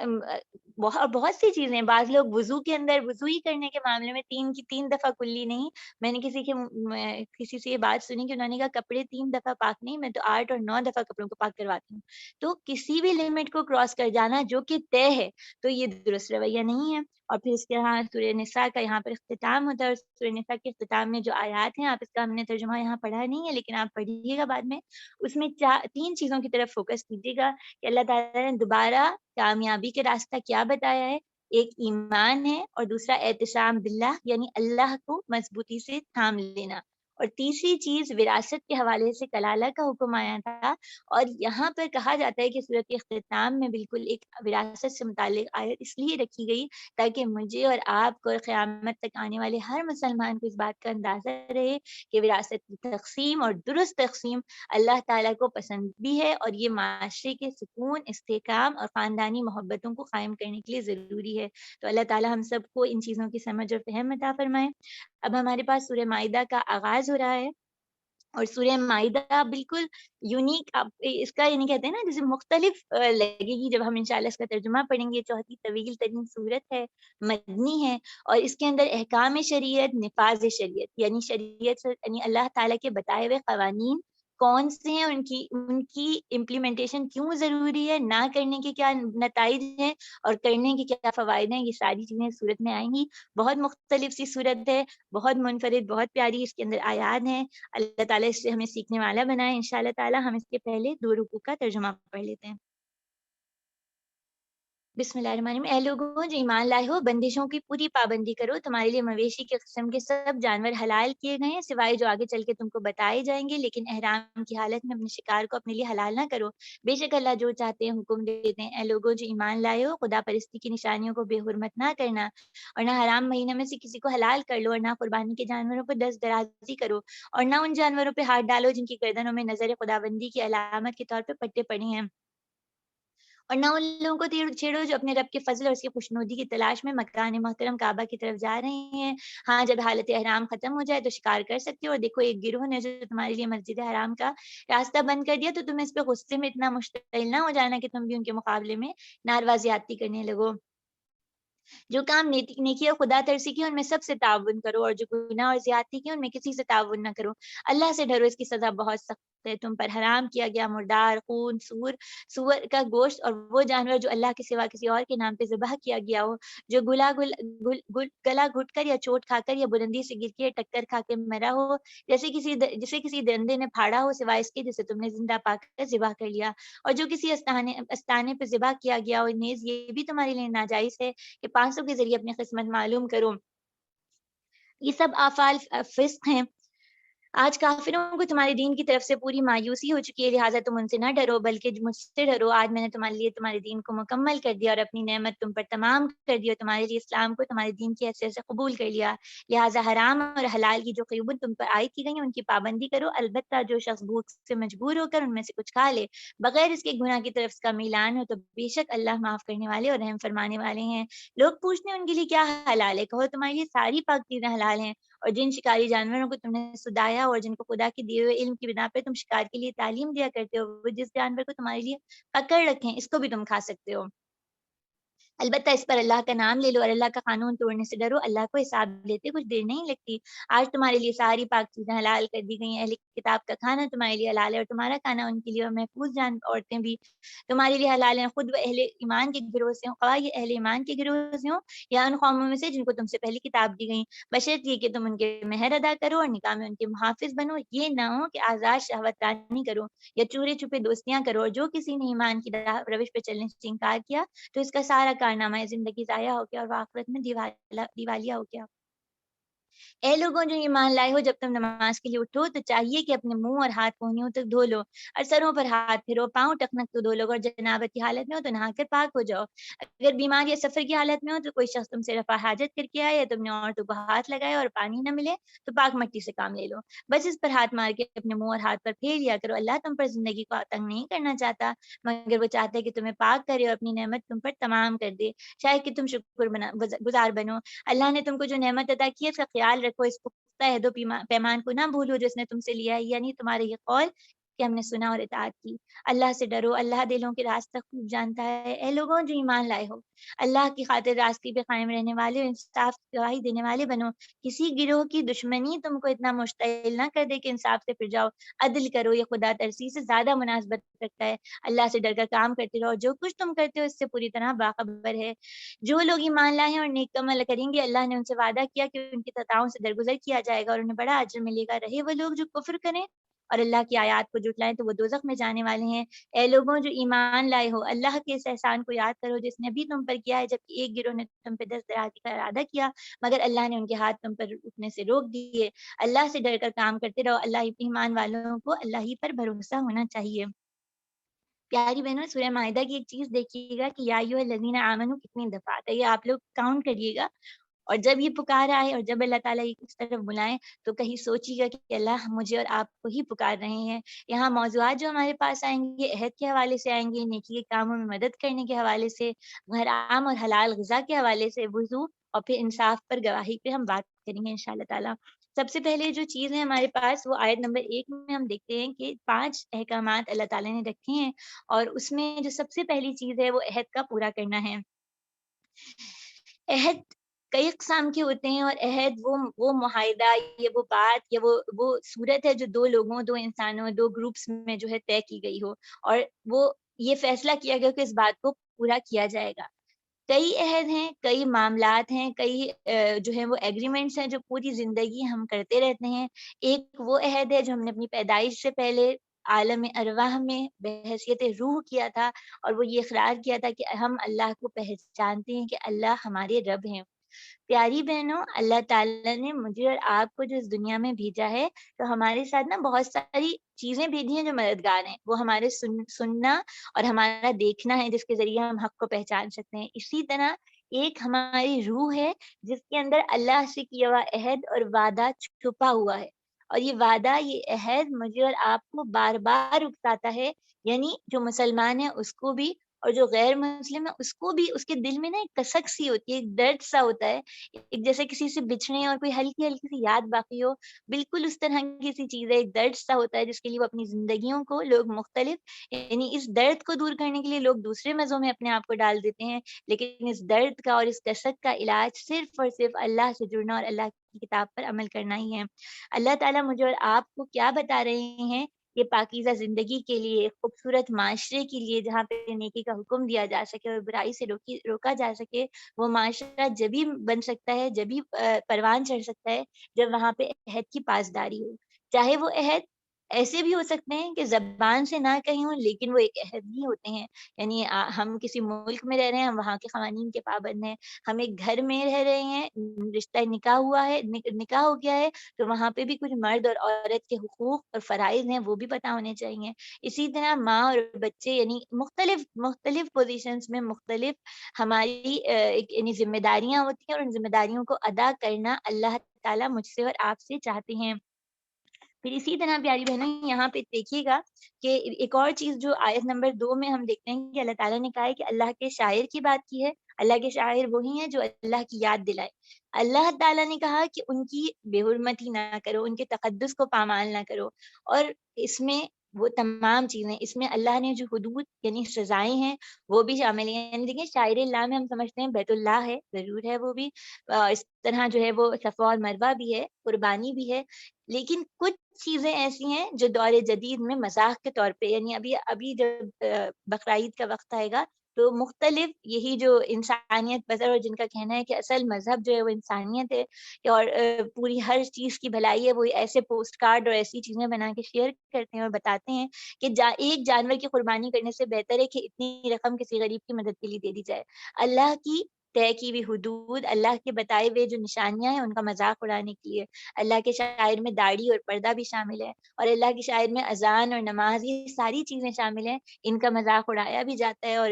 بہت بہت سی چیزیں ہیں۔ بعض لوگ وضو کے اندر وضو ہی کرنے کے معاملے میں 3 دفعہ کلی نہیں، میں نے کسی سے یہ بات سنی کہ انہوں نے کہا کپڑے 3 دفعہ پاک نہیں، میں تو 8 اور 9 دفعہ کپڑوں کو پاک کرواتی ہوں۔ تو کسی بھی لمٹ کو کراس کر جانا جو کہ طے ہے تو یہ درست رویہ نہیں ہے۔ اور پھر اس کے یہاں سورہ نساء کا یہاں پر اختتام ہوتا ہے، اور سورہ نساء کے اختتام میں جو آیات ہیں، آپ اس کا ہم نے ترجمہ یہاں پڑھا نہیں ہے لیکن آپ پڑھیے گا بعد میں، اس میں 3 چیزوں کی طرف فوکس کیجیے گا کہ اللہ تعالیٰ نے دوبارہ کامیابی کے راستہ کیا بتایا ہے۔ ایک ایمان ہے، اور دوسرا اعتصام باللہ یعنی اللہ کو مضبوطی سے تھام لینا، اور تیسری چیز وراثت کے حوالے سے کلالہ کا حکم آیا تھا، اور یہاں پر کہا جاتا ہے کہ سورۃ کے اختتام میں بالکل ایک وراثت سے متعلق آیت اس لیے رکھی گئی تاکہ مجھے اور آپ کو اور قیامت تک آنے والے ہر مسلمان کو اس بات کا اندازہ رہے کہ وراثت کی تقسیم اور درست تقسیم اللہ تعالیٰ کو پسند بھی ہے، اور یہ معاشرے کے سکون، استحکام اور خاندانی محبتوں کو قائم کرنے کے لیے ضروری ہے۔ تو اللہ تعالیٰ ہم سب کو ان چیزوں کی سمجھ اور فہم عطا فرمائے۔ اب ہمارے پاس سورہ مائدہ کا آغاز ہو رہا ہے، اور سورہ مائدہ بالکل یونیک، اس کا یعنی کہتے ہیں نا جیسے مختلف لگے گی جب ہم انشاءاللہ اس کا ترجمہ پڑھیں گے۔ چوتھی طویل ترین سورت ہے، مدنی ہے، اور اس کے اندر احکام شریعت، نفاذ شریعت یعنی شریعت یعنی اللہ تعالیٰ کے بتائے ہوئے قوانین کون سے ہیں، ان کی امپلیمنٹیشن کیوں ضروری ہے، نہ کرنے کے کیا نتائج ہیں اور کرنے کے کیا فوائد ہیں، یہ ساری چیزیں صورت میں آئیں گی۔ بہت مختلف سی صورت ہے، بہت منفرد، بہت پیاری، اس کے اندر آیات ہیں۔ اللہ تعالیٰ اس سے ہمیں سیکھنے والا بنائے انشاءاللہ تعالیٰ۔ ہم اس کے پہلے 2 رکوع کا ترجمہ پڑھ لیتے ہیں۔ بسم اللہ الرحمن الرحیم۔ اے لوگوں جو ایمان لائے ہو، بندشوں کی پوری پابندی کرو۔ تمہارے لیے مویشی کے قسم کے سب جانور حلال کیے گئے ہیں، سوائے جو آگے چل کے تم کو بتائے جائیں گے، لیکن احرام کی حالت میں اپنے شکار کو اپنے لیے حلال نہ کرو۔ بے شک اللہ جو چاہتے ہیں حکم دیتے ہیں۔ اے لوگوں جو ایمان لائے ہو، خدا پرستی کی نشانیوں کو بے حرمت نہ کرنا، اور نہ حرام مہینے میں سے کسی کو حلال کر لو، اور نہ قربانی کے جانوروں پر دست درازی کرو، اور نہ ان جانوروں پہ ہاتھ ڈالو جن کی گردنوں میں نظر خداوندی کی علامت کے طور پہ پٹے پڑے ہیں، اور نہ ان لوگوں کو چھیڑو جو اپنے رب کے فضل اور اس کی خوشنودی کی تلاش میں مکان محترم کعبہ کی طرف جا رہے ہیں۔ ہاں، جب حالت احرام ختم ہو جائے تو شکار کر سکتے ہو، اور دیکھو ایک گروہ نے جو تمہارے لیے مسجد حرام کا راستہ بند کر دیا، تو تم اس پہ غصے میں اتنا مشتعل نہ ہو جانا کہ تم بھی ان کے مقابلے میں ناروا زیادتی کرنے لگو۔ جو کام نیکی اور خدا ترسی کی ان میں سب سے تعاون کرو، اور جو گناہ اور زیادتی کی ان میں کسی سے تعاون نہ کرو۔ اللہ سے ڈرو، اس کی سزا بہت سخت ہے۔ تم پر حرام کیا گیا مردار خون، سور کا گوشت، اور وہ جانور جو اللہ کے سوا کسی اور کے نام پہ ذبح کیا گیا ہو، جو گلا گھٹ کر یا چوٹ کھا کر یا بلندی سے گر کے ٹکر کھا کے مرا ہو، جسے کسی درندے نے پھاڑا ہو، سوائے اس کے جسے تم نے زندہ پا کر ذبح کر لیا، اور جو کسی استانے پہ ذبح کیا گیا ہو، نیز یہ بھی تمہارے لیے ناجائز ہے کہ 500 کے ذریعے اپنی قسمت معلوم کرو۔ یہ سب آفعال فسق ہیں۔ آج کافروں کو تمہارے دین کی طرف سے پوری مایوسی ہو چکی ہے، لہٰذا تم ان سے نہ ڈرو بلکہ مجھ سے ڈرو۔ آج میں نے تمہارے لیے تمہارے دین کو مکمل کر دیا اور اپنی نعمت تم پر تمام کر دی، اور تمہارے لیے اسلام کو تمہارے دین کی حیثیت سے قبول کر لیا، لہٰذا حرام اور حلال کی جو قیود تم پر عائد کی گئی ہیں ان کی پابندی کرو۔ البتہ جو شخص بھوک سے مجبور ہو کر ان میں سے کچھ کھا لے بغیر اس کے گناہ کی طرف اس کا میلان ہو، تو بے شک اللہ معاف کرنے والے اور رحم فرمانے والے ہیں۔ لوگ پوچھتے ہیں ان کے لیے کیا حلال ہے، کہو تمہارے لیے ساری پاک چیزیں حلال ہیں، اور جن شکاری جانوروں کو تم نے سدایا اور جن کو خدا کے دیے ہوئے علم کی بنا پہ تم شکار کے لیے تعلیم دیا کرتے ہو، وہ جس جانور کو تمہارے لیے پکڑ رکھیں اس کو بھی تم کھا سکتے ہو۔ البتہ اس پر اللہ کا نام لے لو اور اللہ کا قانون توڑنے سے ڈرو، اللہ کو حساب لیتے کچھ دیر نہیں لگتی۔ آج تمہارے لیے ساری پاک چیزیں حلال کر دی گئی ہیں، اہل کتاب کا کھانا تمہارے لیے حلال ہے اور تمہارا کھانا ان کے لیے، اور محفوظ جان عورتیں بھی تمہارے لیے حلال ہیں، خود وہ اہل ایمان کے گروہ سے ہوں، خواہ یہ اہل ایمان کے گروہ سے ہوں یا ان قوموں میں سے جن کو تم سے پہلی کتاب دی گئی، بشرط یہ کہ تم ان کے مہر ادا کرو اور نکاح میں ان کے محافظ بنو، یہ نہ ہو کہ آزاد شہوت رانی کرو یا چورے چھپے دوستیاں کرو، اور جو کسی نے ایمان کی روش پہ چلنے سے انکار کیا تو اس کا سارا کارنامہ زندگی ضائع ہو گیا اور وہ آخرت میں دیوالیہ ہو گیا۔ اے لوگوں جو ایمان لائے ہو، جب تم نماز کے لیے اٹھو تو چاہیے کہ اپنے منہ اور ہاتھ کونیوں تک دھو لو، اور سروں پر ہاتھ پھرو، پاؤں ٹخنک تو دھو لو، اور جنابت کی حالت میں ہو تو نہا کر پاک ہو جاؤ۔ اگر بیمار یا سفر کی حالت میں ہو تو کوئی شخص تم سے رفع حاجت کر کے آئے یا تم نے عورتوں کو ہاتھ لگایا اور پانی نہ ملے تو پاک مٹی سے کام لے لو، بس اس پر ہاتھ مار کے اپنے منہ اور ہاتھ پر پھیر لیا کرو۔ اللہ تم پر زندگی کو تنگ نہیں کرنا چاہتا، مگر وہ چاہتا ہے کہ تمہیں پاک کرے اور اپنی نعمت تم پر تمام کر دے، شاید کہ تم گزار بنو۔ اللہ نے تم کو جو نعمت عطا کی ہے اس کا خیال رکھو، اس پختہ عہد و پیمان کو نہ بھولو جو اس نے تم سے لیا ہے، یعنی تمہارے یہ قول کہ ہم نے سنا اور اطاعت کی۔ اللہ سے ڈرو، اللہ دلوں کے راز تک خوب جانتا ہے۔ اے لوگوں جو ایمان لائے ہو، اللہ کی خاطر راستے پہ قائم رہنے والے اور انصاف کی گواہی دینے والے بنو۔ کسی گروہ کی دشمنی تم کو اتنا مشتعل نہ کر دے کہ انصاف سے پھر جاؤ، عدل کرو، یہ خدا ترسی سے زیادہ مناسبت رکھتا ہے۔ اللہ سے ڈر کر کام کرتے رہو، جو کچھ تم کرتے ہو اس سے پوری طرح باخبر ہے۔ جو لوگ ایمان لائے ہیں اور نیک عمل کریں گے، اللہ نے ان سے وعدہ کیا کہ ان کی خطاؤں سے درگزر کیا جائے گا اور انہیں بڑا اجر ملے گا۔ رہے وہ لوگ جو کفر کریں اور اللہ کی آیات کو جھٹلائیں تو وہ دوزخ میں جانے والے ہیں۔ اے لوگوں جو ایمان لائے ہو، اللہ کے اس احسان کو یاد کرو جس نے بھی تم پر کیا ہے، جبکہ ایک گروہ نے تم پہ دست درازی کا ارادہ کیا مگر اللہ نے ان کے ہاتھ تم پر اٹھنے سے روک دیے۔ اللہ سے ڈر کر کام کرتے رہو، اللہ ایمان والوں کو اللہ ہی پر بھروسہ ہونا چاہیے۔ پیاری بہنوں، سورہ مائدہ کی ایک چیز دیکھیے گا کہ یا ایھا الذین آمنو کتنی دفعہ آتا ہے، یہ آپ لوگ کاؤنٹ کریے گا، اور جب یہ پکار آئے اور جب اللہ تعالیٰ اس طرف بلائیں تو کہیں سوچیے گا کہ اللہ مجھے اور آپ کو ہی پکار رہے ہیں۔ یہاں موضوعات جو ہمارے پاس آئیں گے عہد کے حوالے سے آئیں گے، نیکی کے کاموں میں مدد کرنے کے حوالے سے، حرام اور حلال غذا کے حوالے سے، وضو، اور پھر انصاف پر گواہی پہ ہم بات کریں گے انشاءاللہ تعالیٰ۔ سب سے پہلے جو چیز ہے ہمارے پاس وہ آیت نمبر 1 میں ہم دیکھتے ہیں کہ 5 احکامات اللہ تعالیٰ نے رکھے ہیں، اور اس میں جو سب سے پہلی چیز ہے وہ عہد کا پورا کرنا ہے۔ عہد کئی اقسام کے ہوتے ہیں، اور عہد وہ معاہدہ یا وہ بات یا وہ صورت ہے جو دو لوگوں، دو انسانوں، دو گروپس میں جو ہے طے کی گئی ہو، اور وہ یہ فیصلہ کیا گیا کہ اس بات کو پورا کیا جائے گا۔ کئی عہد ہیں، کئی معاملات ہیں، کئی جو ہے وہ ایگریمنٹس ہیں جو پوری زندگی ہم کرتے رہتے ہیں۔ ایک وہ عہد ہے جو ہم نے اپنی پیدائش سے پہلے عالم ارواح میں بحیثیت روح کیا تھا، اور وہ یہ اقرار کیا تھا کہ ہم اللہ کو پہچانتے ہیں کہ اللہ ہمارے رب ہیں۔ پیاری بہنوں، اللہ تعالیٰ نے مجھے اور آپ کو جو اس دنیا میں بھیجا ہے، تو ہمارے ساتھ نا بہت ساری چیزیں بھیجی ہیں جو مددگار ہیں۔ وہ ہمارے سننا اور ہمارا دیکھنا ہے، جس کے ذریعے ہم حق کو پہچان سکتے ہیں۔ اسی طرح ایک ہماری روح ہے جس کے اندر اللہ سے کیا ہوا عہد اور وعدہ چھپا ہوا ہے، اور یہ وعدہ، یہ عہد مجھے اور آپ کو بار بار اکساتا ہے، یعنی جو مسلمان ہے اس کو بھی اور جو غیر مسلم ہے اس کو بھی، اس کے دل میں نا ایک کسک سی ہوتی ہے، ایک درد سا ہوتا ہے، ایک جیسے کسی سے بچھڑے اور کوئی ہلکی ہلکی سی یاد باقی ہو، بالکل اس طرح کی سی چیز ہے، ایک درد سا ہوتا ہے جس کے لیے وہ اپنی زندگیوں کو لوگ مختلف، یعنی اس درد کو دور کرنے کے لیے لوگ دوسرے مزوں میں اپنے آپ کو ڈال دیتے ہیں، لیکن اس درد کا اور اس کسک کا علاج صرف اور صرف اللہ سے جڑنا اور اللہ کی کتاب پر عمل کرنا ہی ہے۔ اللہ تعالیٰ مجھے اور آپ کو کیا بتا رہے ہیں کہ پاکیزہ زندگی کے لیے، ایک خوبصورت معاشرے کے لیے جہاں پہ نیکی کا حکم دیا جا سکے اور برائی سے روکا جا سکے، وہ معاشرہ جبھی بن سکتا ہے، جبھی پروان چڑھ سکتا ہے، جب وہاں پہ عہد کی پاسداری ہو۔ چاہے وہ عہد ایسے بھی ہو سکتے ہیں کہ زبان سے نہ کہیں ہوں، لیکن وہ ایک عہد ہی ہوتے ہیں۔ یعنی ہم کسی ملک میں رہ رہے ہیں، ہم وہاں کے قوانین کے پابند ہیں، ہم ایک گھر میں رہ رہے ہیں، رشتہ نکاح ہوا ہے، نکاح ہو گیا ہے، تو وہاں پہ بھی کچھ مرد اور عورت کے حقوق اور فرائض ہیں، وہ بھی پتہ ہونے چاہیے۔ اسی طرح ماں اور بچے، یعنی مختلف مختلف پوزیشنز میں مختلف ہماری ایک یعنی ذمہ داریاں ہوتی ہیں، اور ان ذمہ داریوں کو ادا کرنا اللہ تعالیٰ مجھ سے اور آپ سے چاہتے ہیں۔ پھر اسی طرح پیاری بہنوں، یہاں پہ دیکھیے گا کہ ایک اور چیز جو آیت نمبر 2 میں ہم دیکھتے ہیں کہ اللہ تعالیٰ نے کہا ہے کہ اللہ کے شاعر کی بات کی ہے۔ اللہ کے شاعر وہی ہیں جو اللہ کی یاد دلائے۔ اللہ تعالیٰ نے کہا کہ ان کی بے حرمتی نہ کرو، ان کے تقدس کو پامال نہ کرو، اور اس میں وہ تمام چیزیں، اس میں اللہ نے جو حدود یعنی سزائیں ہیں وہ بھی شامل ہیں۔ یعنی دیکھیں، شاعر اللہ میں ہم سمجھتے ہیں بیت اللہ ہے، ضرور ہے وہ بھی، اس طرح جو ہے وہ صفا اور مروہ بھی ہے، قربانی بھی ہے، لیکن کچھ چیزیں ایسی ہیں جو دور جدید میں مذاق کے طور پہ، یعنی ابھی ابھی جب بقرعید کا وقت آئے گا تو مختلف یہی جو انسانیت پسند اور جن کا کہنا ہے کہ اصل مذہب جو ہے وہ انسانیت ہے، اور پوری ہر چیز کی بھلائی ہے، وہ ایسے پوسٹ کارڈ اور ایسی چیزیں بنا کے شیئر کرتے ہیں اور بتاتے ہیں کہ ایک جانور کی قربانی کرنے سے بہتر ہے کہ اتنی رقم کسی غریب کی مدد کے لیے دے دی جائے۔ اللہ کی طے کی ہوئی حدود، اللہ کے بتائے ہوئے جو نشانیاں ہیں ان کا مذاق اڑانے کے لیے اللہ کے شاعر میں داڑھی اور پردہ بھی شامل ہے، اور اللہ کے شاعر میں اذان اور نماز، یہ ساری چیزیں شامل ہیں، ان کا مذاق اڑایا بھی جاتا ہے، اور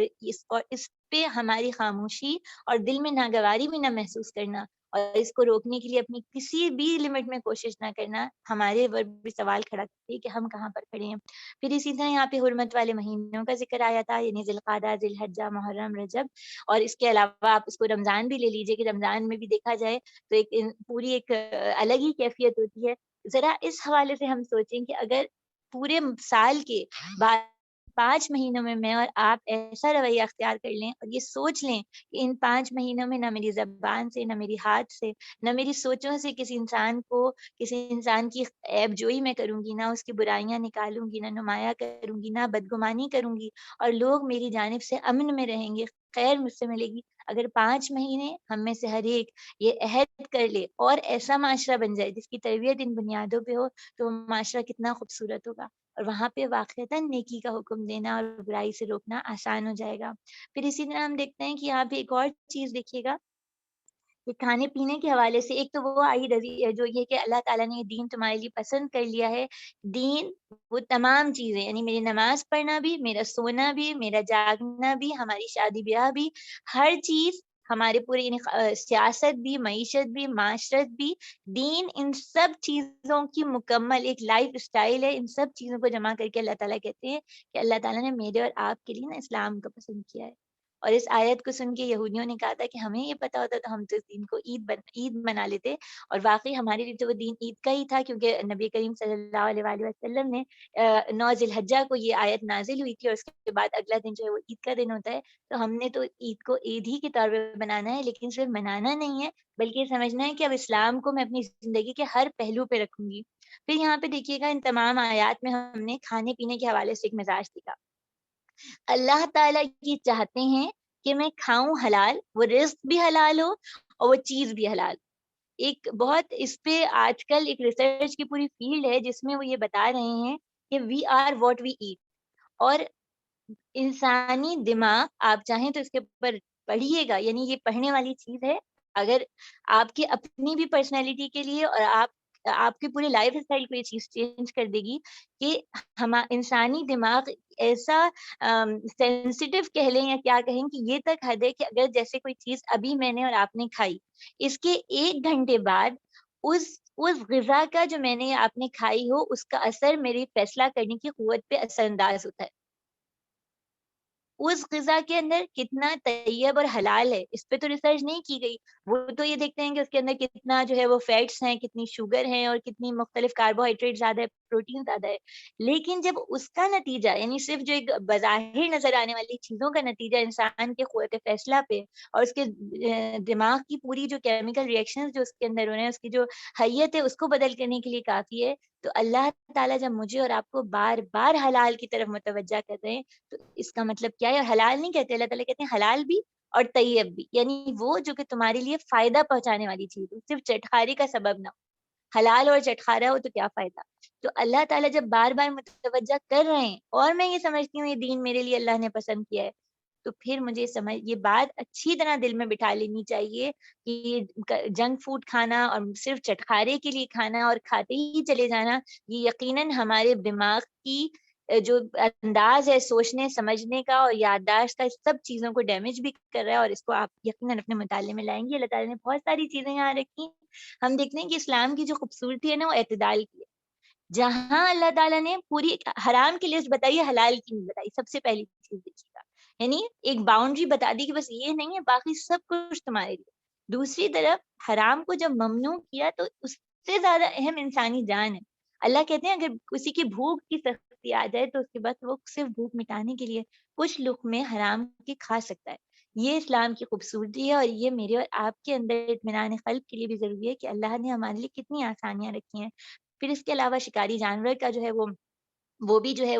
اس پہ ہماری خاموشی اور دل میں ناگواری بھی نہ محسوس کرنا، اور اس کو روکنے کے لیے اپنی کسی بھی لمٹ میں کوشش نہ کرنا، ہمارے اوپر بھی سوال کھڑا کرتی ہے کہ ہم کہاں پر کھڑے ہیں۔ پھر اسی طرح یہاں پہ حرمت والے مہینوں کا ذکر آیا تھا، یعنی ذی القعدہ، ذی الحجہ، محرم، رجب، اور اس کے علاوہ آپ اس کو رمضان بھی لے لیجئے کہ رمضان میں بھی دیکھا جائے تو ایک پوری ایک الگ ہی کیفیت ہوتی ہے۔ ذرا اس حوالے سے ہم سوچیں کہ اگر پورے سال کے بعد 5 مہینوں میں اور آپ ایسا رویہ اختیار کر لیں اور یہ سوچ لیں کہ ان 5 مہینوں میں نہ میری زبان سے، نہ میری ہاتھ سے، نہ میری سوچوں سے کسی انسان کی عیب جوئی میں کروں گی، نہ اس کی برائیاں نکالوں گی، نہ نمایاں کروں گی، نہ بدگمانی کروں گی، اور لوگ میری جانب سے امن میں رہیں گے، خیر مجھ سے ملے گی۔ اگر 5 مہینے ہم میں سے ہر ایک یہ عہد کر لے اور ایسا معاشرہ بن جائے جس کی تربیت ان بنیادوں پہ ہو، تو وہ معاشرہ کتنا خوبصورت ہوگا، اور وہاں پہ واقعتاً نیکی کا حکم دینا اور برائی سے روکنا آسان ہو جائے گا۔ پھر اسی طرح ہم دیکھتے ہیں کہ یہاں پہ ایک اور چیز دیکھیے گا کہ کھانے پینے کے حوالے سے، ایک تو وہ آئی جو یہ کہ اللہ تعالیٰ نے یہ دین تمہارے لیے پسند کر لیا ہے۔ دین وہ تمام چیزیں، یعنی میری نماز پڑھنا بھی، میرا سونا بھی، میرا جاگنا بھی، ہماری شادی بیاہ بھی، ہر چیز، ہمارے پورے یعنی سیاست بھی، معیشت بھی، معاشرت بھی، دین ان سب چیزوں کی مکمل ایک لائف اسٹائل ہے۔ ان سب چیزوں کو جمع کر کے اللہ تعالیٰ کہتے ہیں کہ اللہ تعالیٰ نے میرے اور آپ کے لیے نا اسلام کو پسند کیا ہے۔ اور اس آیت کو سن کے یہودیوں نے کہا تھا کہ ہمیں یہ پتا ہوتا تو ہم تو اس دین کو عید منا لیتے، اور واقعی ہمارے لیے تو وہ دین عید کا ہی تھا، کیونکہ نبی کریم صلی اللہ علیہ وآلہ وسلم نے 9 ذی الحجہ کو یہ آیت نازل ہوئی تھی، اور اس کے بعد اگلا دن جو ہے وہ عید کا دن ہوتا ہے، تو ہم نے تو عید کو عید ہی کے طور پہ بنانا ہے، لیکن صرف منانا نہیں ہے بلکہ یہ سمجھنا ہے کہ اب اسلام کو میں اپنی زندگی کے ہر پہلو پہ رکھوں گی۔ پھر یہاں پہ دیکھیے گا ان تمام آیات میں ہم نے کھانے پینے کے حوالے سے ایک مزاج دیکھا۔ اللہ تعالیٰ یہ چاہتے ہیں کہ میں کھاؤں حلال، وہ رزق بھی حلال ہو اور وہ چیز بھی حلال۔ ایک بہت اس پہ آج کل ایک ریسرچ کی پوری فیلڈ ہے جس میں وہ یہ بتا رہے ہیں کہ we are what we eat. اور انسانی دماغ آپ چاہیں تو اس کے اوپر پڑھیے گا، یعنی یہ پڑھنے والی چیز ہے. اگر آپ کی اپنی بھی پرسنالٹی کے لیے اور آپ کی پورے لائف اسٹائل کو یہ چیز چینج کر دے گی کہ انسانی دماغ ایسا سینسیٹیو کہہ لیں یا کیا کہیں کہ یہ تک حد ہے کہ اگر جیسے کوئی چیز ابھی میں نے اور آپ نے کھائی، اس کے 1 گھنٹے بعد اس غذا کا جو میں نے آپ نے کھائی ہو اس کا اثر میری فیصلہ کرنے کی قوت پہ اثر انداز ہوتا ہے. اس غذا کے اندر کتنا طیب اور حلال ہے اس پہ تو ریسرچ نہیں کی گئی. وہ تو یہ دیکھتے ہیں کہ اس کے اندر کتنا جو ہے وہ فیٹس ہیں، کتنی شوگر ہیں اور کتنی مختلف کاربوہائیڈریٹ زیادہ ہے، پروٹین زیادہ ہے. لیکن جب اس کا نتیجہ یعنی صرف جو ایک بظاہر نظر آنے والی چیزوں کا نتیجہ انسان کے قوت فیصلہ پہ اور اس کے دماغ کی پوری جو کیمیکل ریئیکشنز جو اس کے اندر ہو رہے ہیں، اس کی جو حیت ہے اس کو بدل کرنے کے لیے کافی ہے. تو اللہ تعالیٰ جب مجھے اور آپ کو بار بار حلال کی طرف متوجہ کر رہے ہیں تو اس کا مطلب کیا ہے؟ حلال نہیں کہتے، اللہ تعالیٰ کہتے ہیں حلال بھی اور طیب بھی، یعنی وہ جو کہ تمہارے لیے فائدہ پہنچانے والی چیز ہو، صرف چٹخاری کا سبب نہ ہو. حلال اور چٹخارا ہو تو کیا فائدہ؟ تو اللہ تعالیٰ جب بار بار متوجہ کر رہے ہیں اور میں یہ سمجھتی ہوں یہ دین میرے لیے اللہ نے پسند کیا ہے، تو پھر مجھے یہ بات اچھی طرح دل میں بٹھا لینی چاہیے کہ جنک فوڈ کھانا اور صرف چٹخارے کے لیے کھانا اور کھاتے ہی چلے جانا، یہ یقیناً ہمارے دماغ کی جو انداز ہے سوچنے سمجھنے کا اور یادداشت کا، اس سب چیزوں کو ڈیمیج بھی کر رہا ہے. اور اس کو آپ یقیناً اپنے مطالعے میں لائیں گے. اللہ تعالیٰ نے بہت ساری چیزیں یہاں رکھی. ہم دیکھتے ہیں کہ اسلام کی جو خوبصورتی ہے نا وہ اعتدال کی ہے. جہاں اللہ تعالیٰ نے پوری حرام کی لسٹ بتائی ہے، حلال کی نہیں بتائی. سب سے پہلی چیز دیکھیے گا، یعنی ایک باؤنڈری بتا دی کہ بس یہ نہیں ہے، باقی سب کچھ تمہارے لیے. دوسری طرف حرام کو جب ممنوع کیا تو اس سے زیادہ اہم انسانی جان ہے. اللہ کہتے ہیں اگر کسی کی بھوک کی سختی آ جائے تو اس کے بعد وہ صرف بھوک مٹانے کے لیے کچھ لقمے حرام کے کھا سکتا ہے. یہ اسلام کی خوبصورتی ہے اور یہ میرے اور آپ کے اندر اطمینان قلب کے لیے بھی ضروری ہے کہ اللہ نے ہمارے لیے کتنی آسانیاں رکھی ہیں. پھر اس کے علاوہ شکاری جانور کا جو ہے وہ بھی جو ہے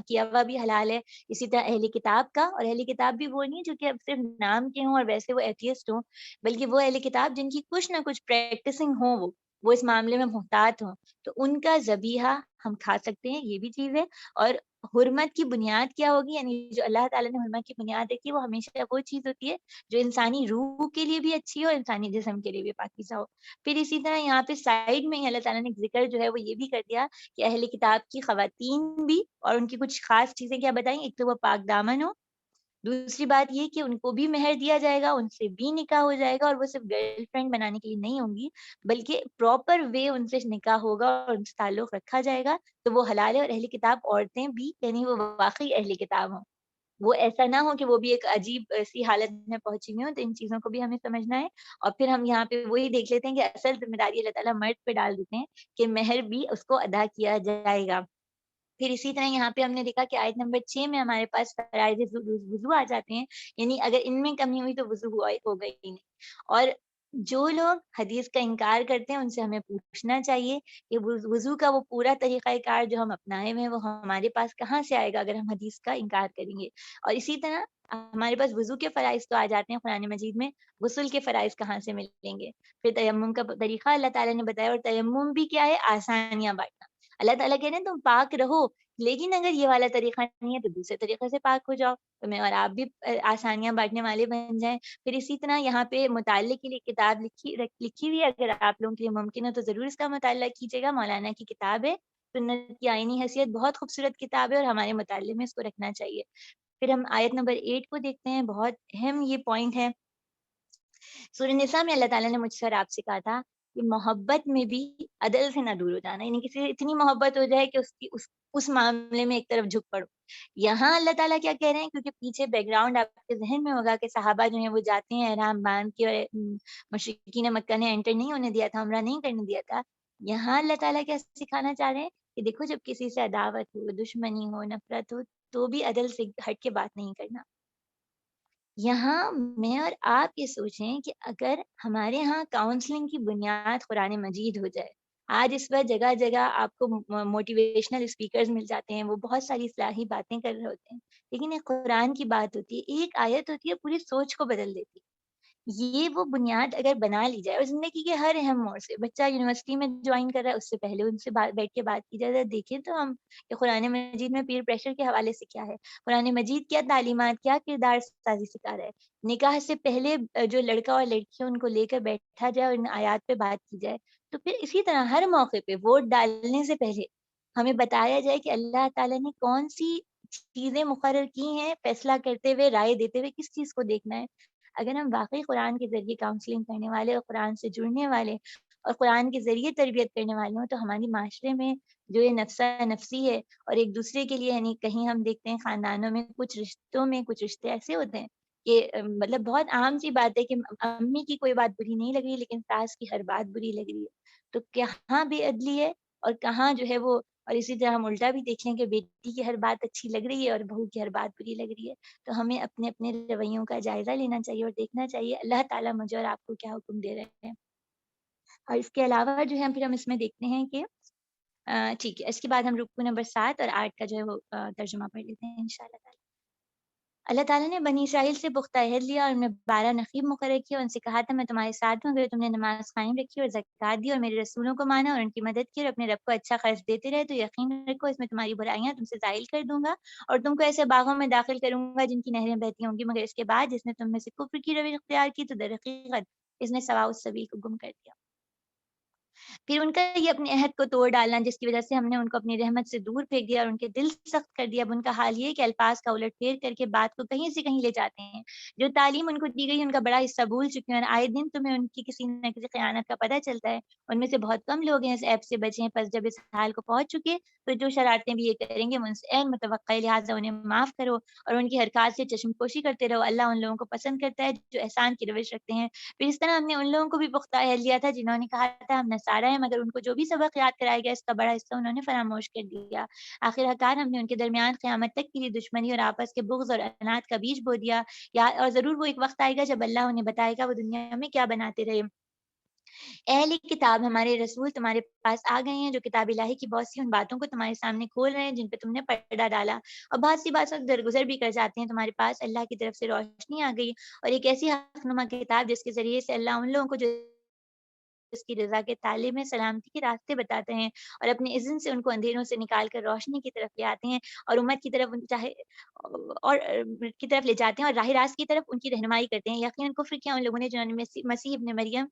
کیا ہوا بھی حلال ہے. اسی طرح اہل کتاب کا، اور اہل کتاب بھی وہ نہیں جو کہ اب صرف نام کے ہوں اور ویسے وہ ایتھیسٹ ہوں، بلکہ وہ اہل کتاب جن کی کچھ نہ کچھ پریکٹسنگ ہوں، وہ اس معاملے میں محتاط ہوں، تو ان کا ذبیحہ ہم کھا سکتے ہیں. یہ بھی چیز ہے. اور حرمت کی بنیاد کیا ہوگی؟ یعنی جو اللہ تعالیٰ نے حرمت کی بنیاد رکھی وہ ہمیشہ وہ چیز ہوتی ہے جو انسانی روح کے لیے بھی اچھی ہو، انسانی جسم کے لیے بھی پاکیزہ ہو. پھر اسی طرح یہاں پہ سائڈ میں ہی اللہ تعالیٰ نے ذکر جو ہے وہ یہ بھی کر دیا کہ اہل کتاب کی خواتین بھی، اور ان کی کچھ خاص چیزیں کیا بتائیں. ایک تو وہ پاک دامن ہو، دوسری بات یہ کہ ان کو بھی مہر دیا جائے گا، ان سے بھی نکاح ہو جائے گا، اور وہ صرف گرل فرینڈ بنانے کے لیے نہیں ہوں گی بلکہ پراپر وے ان سے نکاح ہوگا اور ان سے تعلق رکھا جائے گا، تو وہ حلال ہے. اور اہل کتاب عورتیں بھی، یعنی وہ واقعی اہل کتاب ہوں، وہ ایسا نہ ہو کہ وہ بھی ایک عجیب سی حالت میں پہنچی ہوئی ہوں. تو ان چیزوں کو بھی ہمیں سمجھنا ہے. اور پھر ہم یہاں پہ وہی دیکھ لیتے ہیں کہ اصل ذمہ داری اللہ تعالیٰ مرد پہ ڈال دیتے ہیں کہ مہر بھی اس کو ادا کیا جائے گا. پھر اسی طرح یہاں پہ ہم نے دیکھا کہ آیت نمبر 6 میں ہمارے پاس فرائض وضو آ جاتے ہیں، یعنی اگر ان میں کمی ہوئی تو وضو ہوگا ہی نہیں. اور جو لوگ حدیث کا انکار کرتے ہیں ان سے ہمیں پوچھنا چاہیے کہ وضو کا وہ پورا طریقہ کار جو ہم اپنائے ہوئے ہیں وہ ہمارے پاس کہاں سے آئے گا اگر ہم حدیث کا انکار کریں گے. اور اسی طرح ہمارے پاس وضو کے فرائض تو آ جاتے ہیں قرآن مجید میں، غسل کے فرائض کہاں سے ملیں گے. پھر تیمم کا طریقہ اللہ تعالیٰ نے بتایا، اور تیمم بھی کیا ہے؟ آسانیاں بانٹنا. اللہ تعالیٰ کہہ رہے ہیں تم پاک رہو، لیکن اگر یہ والا طریقہ نہیں ہے تو دوسرے طریقے سے پاک ہو جاؤ، تو میں اور آپ بھی آسانیاں بانٹنے والے بن جائیں. پھر اسی طرح یہاں پہ مطالعے کے لیے کتاب لکھی ہوئی ہے، اگر آپ لوگوں کے لیے ممکن ہے تو ضرور اس کا مطالعہ کیجیے گا. مولانا کی کتاب ہے سنت کی آئینی حیثیت، بہت خوبصورت کتاب ہے اور ہمارے مطالعے میں اس کو رکھنا چاہیے. پھر ہم آیت نمبر 8 کو دیکھتے ہیں، بہت اہم یہ پوائنٹ ہے. سورہ نساء میں اللہ تعالیٰ نے مجھ سے اور آپ سے کہا تھا کہ محبت میں بھی عدل سے نہ دور ہو جانا، یعنی کسی سے اتنی محبت ہو جائے کہ اس معاملے میں ایک طرف جھک پڑو. یہاں اللہ تعالیٰ کیا کہہ رہے ہیں؟ کیونکہ پیچھے بیک گراؤنڈ آپ کے ذہن میں ہوگا کہ صحابہ جو ہیں وہ جاتے ہیں احرام باندھ کے، اور مشرکین مکہ نے انٹر نہیں ہونے دیا تھا، عمرہ نہیں کرنے دیا تھا. یہاں اللہ تعالیٰ کیا سکھانا چاہ رہے ہیں کہ دیکھو جب کسی سے عداوت ہو، دشمنی ہو، نفرت ہو، تو بھی عدل سے ہٹ کے بات نہیں کرنا. یہاں میں اور آپ یہ سوچیں کہ اگر ہمارے ہاں کاؤنسلنگ کی بنیاد قرآن مجید ہو جائے، آج اس وقت جگہ جگہ آپ کو موٹیویشنل اسپیکرز مل جاتے ہیں، وہ بہت ساری اصلاحی باتیں کر رہے ہوتے ہیں، لیکن ایک قرآن کی بات ہوتی ہے، ایک آیت ہوتی ہے پوری سوچ کو بدل دیتی ہے. یہ وہ بنیاد اگر بنا لی جائے، اور زندگی کے ہر اہم موڑ سے بچہ یونیورسٹی میں جوائن کر رہا ہے اس سے پہلے ان سے بیٹھ کے بات کی جائے، دیکھیں تو ہم کہ قرآن مجید میں پیر پریشر کے حوالے سے کیا ہے، قرآن مجید کیا تعلیمات، کیا کردار سازی سکھا رہا ہے۔ نکاح سے پہلے جو لڑکا اور لڑکی ان کو لے کر بیٹھا جائے اور ان آیات پہ بات کی جائے، تو پھر اسی طرح ہر موقع پہ ووٹ ڈالنے سے پہلے ہمیں بتایا جائے کہ اللہ تعالیٰ نے کون سی چیزیں مقرر کی ہیں، فیصلہ کرتے ہوئے، رائے دیتے ہوئے کس چیز کو دیکھنا ہے۔ اگر ہم واقعی قرآن کے ذریعے کاؤنسلنگ کرنے والے اور قرآن سے جڑنے والے اور قرآن کے ذریعے تربیت کرنے والے ہوں، تو ہماری معاشرے میں جو یہ نفسا نفسی ہے اور ایک دوسرے کے لیے، یعنی کہیں ہم دیکھتے ہیں خاندانوں میں کچھ رشتوں میں کچھ رشتے ایسے ہوتے ہیں کہ مطلب بہت عام سی بات ہے کہ امی کی کوئی بات بری نہیں لگ رہی لیکن ساس کی ہر بات بری لگ رہی ہے، تو کہاں بے عدلی ہے اور کہاں جو ہے وہ، اور اسی طرح ہم الٹا بھی دیکھ لیں کہ بیٹی کی ہر بات اچھی لگ رہی ہے اور بہو کی ہر بات بری لگ رہی ہے۔ تو ہمیں اپنے اپنے رویوں کا جائزہ لینا چاہیے اور دیکھنا چاہیے اللہ تعالیٰ مجھے اور آپ کو کیا حکم دے رہے ہیں۔ اور اس کے علاوہ جو ہے پھر ہم اس میں دیکھتے ہیں کہ ٹھیک ہے، اس کے بعد ہم رکوع نمبر 7 اور 8 کا جو ہے وہ ترجمہ پڑھ لیتے ہیں انشاءاللہ تعالیٰ۔ اللہ تعالیٰ نے بنی اسرائیل سے پختہ عہد لیا اور ان میں 12 نقیب مقرر کیے، ان سے کہا تھا میں تمہارے ساتھ ہوں اگر تم نے نماز قائم رکھی اور زکوٰۃ دی اور میرے رسولوں کو مانا اور ان کی مدد کی اور اپنے رب کو اچھا خرچ دیتے رہے، تو یقین رکھو اس میں تمہاری برائیاں تم سے زائل کر دوں گا اور تم کو ایسے باغوں میں داخل کروں گا جن کی نہریں بہتی ہوں گی، مگر اس کے بعد جس نے تم میں سے کفر کی روش اختیار کی تو در حقیقت اس نے سواء السبیل کو گم کر دیا۔ پھر ان کا یہ اپنے عہد کو توڑ ڈالنا جس کی وجہ سے ہم نے ان کو اپنی رحمت سے دور پھینک دیا اور ان کے دل سخت کر دیا۔ اب ان کا حال یہ ہے کہ الفاظ کا الٹ پھیر کر کے بات کو کہیں سے کہیں لے جاتے ہیں۔ جو تعلیم ان کو دی گئی ان کا بڑا حصہ بھول چکے ہیں اور آئے دن تمہیں ان کی کسی نہ کسی خیانت کا پتہ چلتا ہے۔ ان میں سے بہت کم لوگ ہیں اس ایپ سے بچے ہیں، پس جب اس حال کو پہنچ چکے تو جو شرارتیں بھی یہ کریں گے وہ ان سے عین متوقع ہے، لہٰذا انہیں معاف کرو اور ان کی حرکات سے چشم پوشی کرتے رہو۔ اللہ ان لوگوں کو پسند کرتا ہے جو احسان کی روش رکھتے ہیں۔ پھر اس طرح ہم نے ان لوگوں کو بھی پختہ عہد لیا تھا جنہوں نے کہا تھا ہم نصارہ ہیں، مگر ان کو جو بھی سبق یاد کرایا گیا اس کا بڑا حصہ انہوں نے فراموش کر دیا۔ آخر کار ہم نے ان کے درمیان قیامت تک کے لیے دشمنی اور آپس کے بغض اور عناد کا بیج بو دیا، یا اور ضرور وہ ایک وقت آئے گا جب اللہ انہیں بتائے گا وہ دنیا میں کیا بناتے رہے۔ اہل کتاب ہمارے رسول تمہارے پاس آ گئے ہیں جو کتاب الہی کی بہت سی ان باتوں کو تمہارے سامنے کھول رہے ہیں جن پہ تم نے پردہ ڈالا، اور بہت سی باتوں سے درگزر بھی کر جاتے ہیں۔ تمہارے پاس اللہ کی طرف سے روشنی آ گئی اور ایک ایسی حقنما کتاب جس کے ذریعے سے اللہ ان لوگوں کو جو اس کی رضا کے تعلیم میں سلامتی کے راستے بتاتے ہیں اور اپنے اذن سے ان کو اندھیروں سے نکال کر روشنی کی طرف لے آتے ہیں اور امت کی طرف چاہے اور کی طرف لے جاتے ہیں اور راہ راست کی طرف ان کی رہنمائی کرتے ہیں۔ یقیناً کفر کیا ان لوگوں نے جنہوں نے مسیح ابن مریم